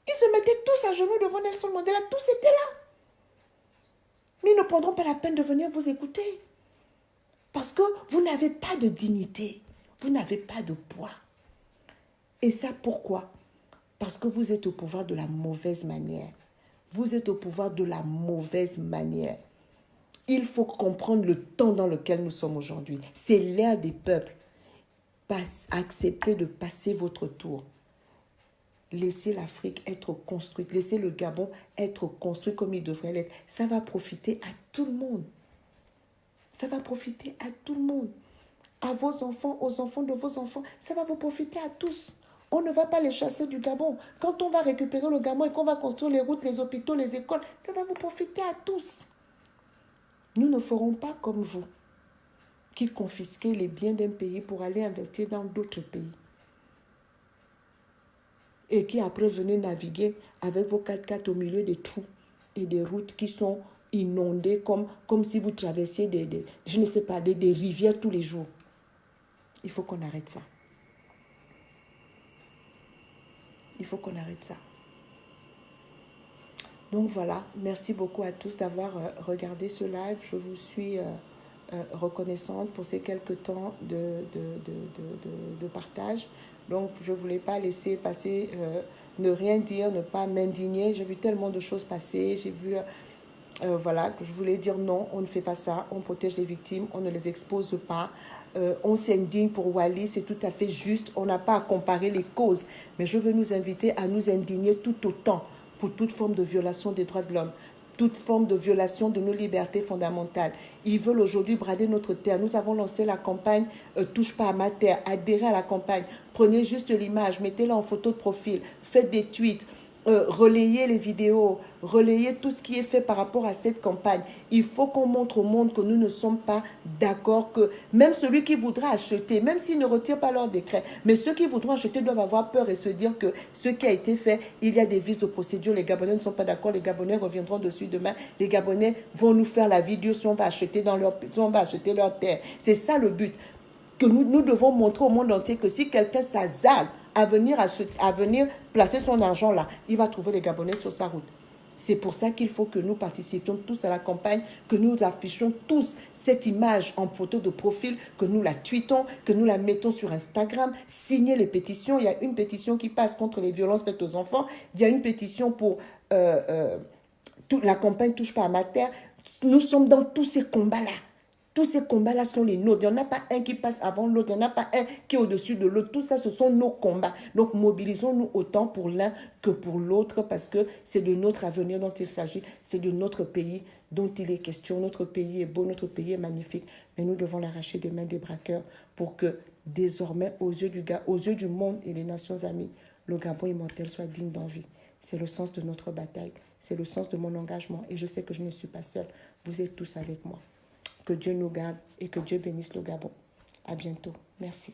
Ils se mettaient tous à genoux devant Nelson Mandela, tous étaient là. Mais ils ne prendront pas la peine de venir vous écouter. Parce que vous n'avez pas de dignité, vous n'avez pas de poids. Et ça pourquoi? Parce que vous êtes au pouvoir de la mauvaise manière. Vous êtes au pouvoir de la mauvaise manière. Il faut comprendre le temps dans lequel nous sommes aujourd'hui. C'est l'ère des peuples. Acceptez de passer votre tour. Laissez l'Afrique être construite. Laissez le Gabon être construit comme il devrait l'être. Ça va profiter à tout le monde. Ça va profiter à tout le monde. À vos enfants, aux enfants de vos enfants. Ça va vous profiter à tous. On ne va pas les chasser du Gabon. Quand on va récupérer le Gabon et qu'on va construire les routes, les hôpitaux, les écoles, ça va vous profiter à tous. Nous ne ferons pas comme vous, qui confisquez les biens d'un pays pour aller investir dans d'autres pays. Et qui après venez naviguer avec vos 4x4 au milieu des trous et des routes qui sont inondées comme si vous traversiez je ne sais pas, des rivières tous les jours. Il faut qu'on arrête ça. Il faut qu'on arrête ça. Donc voilà, merci beaucoup à tous d'avoir regardé ce live. Je vous suis reconnaissante pour ces quelques temps de partage. Donc je ne voulais pas laisser passer, ne rien dire, ne pas m'indigner. J'ai vu tellement de choses passer. J'ai vu, voilà, que je voulais dire non, on ne fait pas ça. On protège les victimes, on ne les expose pas. On s'indigne pour Wally, c'est tout à fait juste. On n'a pas à comparer les causes. Mais je veux nous inviter à nous indigner tout autant pour toute forme de violation des droits de l'homme, toute forme de violation de nos libertés fondamentales. Ils veulent aujourd'hui brader notre terre. Nous avons lancé la campagne Touche pas à ma terre. Adhérez à la campagne. Prenez juste l'image, mettez-la en photo de profil, faites des tweets. Relayer les vidéos, relayer tout ce qui est fait par rapport à cette campagne. Il faut qu'on montre au monde que nous ne sommes pas d'accord, que même celui qui voudra acheter, même s'il ne retire pas leur décret, mais ceux qui voudront acheter doivent avoir peur et se dire que ce qui a été fait, il y a des vices de procédure, les Gabonais ne sont pas d'accord, les Gabonais reviendront dessus demain, les Gabonais vont nous faire la vidéo si on va acheter leur terre. C'est ça le but. Que nous devons montrer au monde entier que si quelqu'un s'azale à venir placer son argent là, il va trouver les Gabonais sur sa route. C'est pour ça qu'il faut que nous participions tous à la campagne, que nous affichons tous cette image en photo de profil, que nous la tweetons, que nous la mettons sur Instagram, signer les pétitions. Il y a une pétition qui passe contre les violences faites aux enfants. Il y a une pétition pour la campagne Touche pas à ma terre. Nous sommes dans tous ces combats-là. Tous ces combats-là sont les nôtres. Il n'y en a pas un qui passe avant l'autre. Il n'y en a pas un qui est au-dessus de l'autre. Tout ça, ce sont nos combats. Donc, mobilisons-nous autant pour l'un que pour l'autre parce que c'est de notre avenir dont il s'agit. C'est de notre pays dont il est question. Notre pays est beau, notre pays est magnifique. Mais nous devons l'arracher des mains des braqueurs pour que désormais, aux yeux du monde et des nations amies, le Gabon immortel soit digne d'envie. C'est le sens de notre bataille. C'est le sens de mon engagement. Et je sais que je ne suis pas seule. Vous êtes tous avec moi. Que Dieu nous garde et que Dieu bénisse le Gabon. À bientôt. Merci.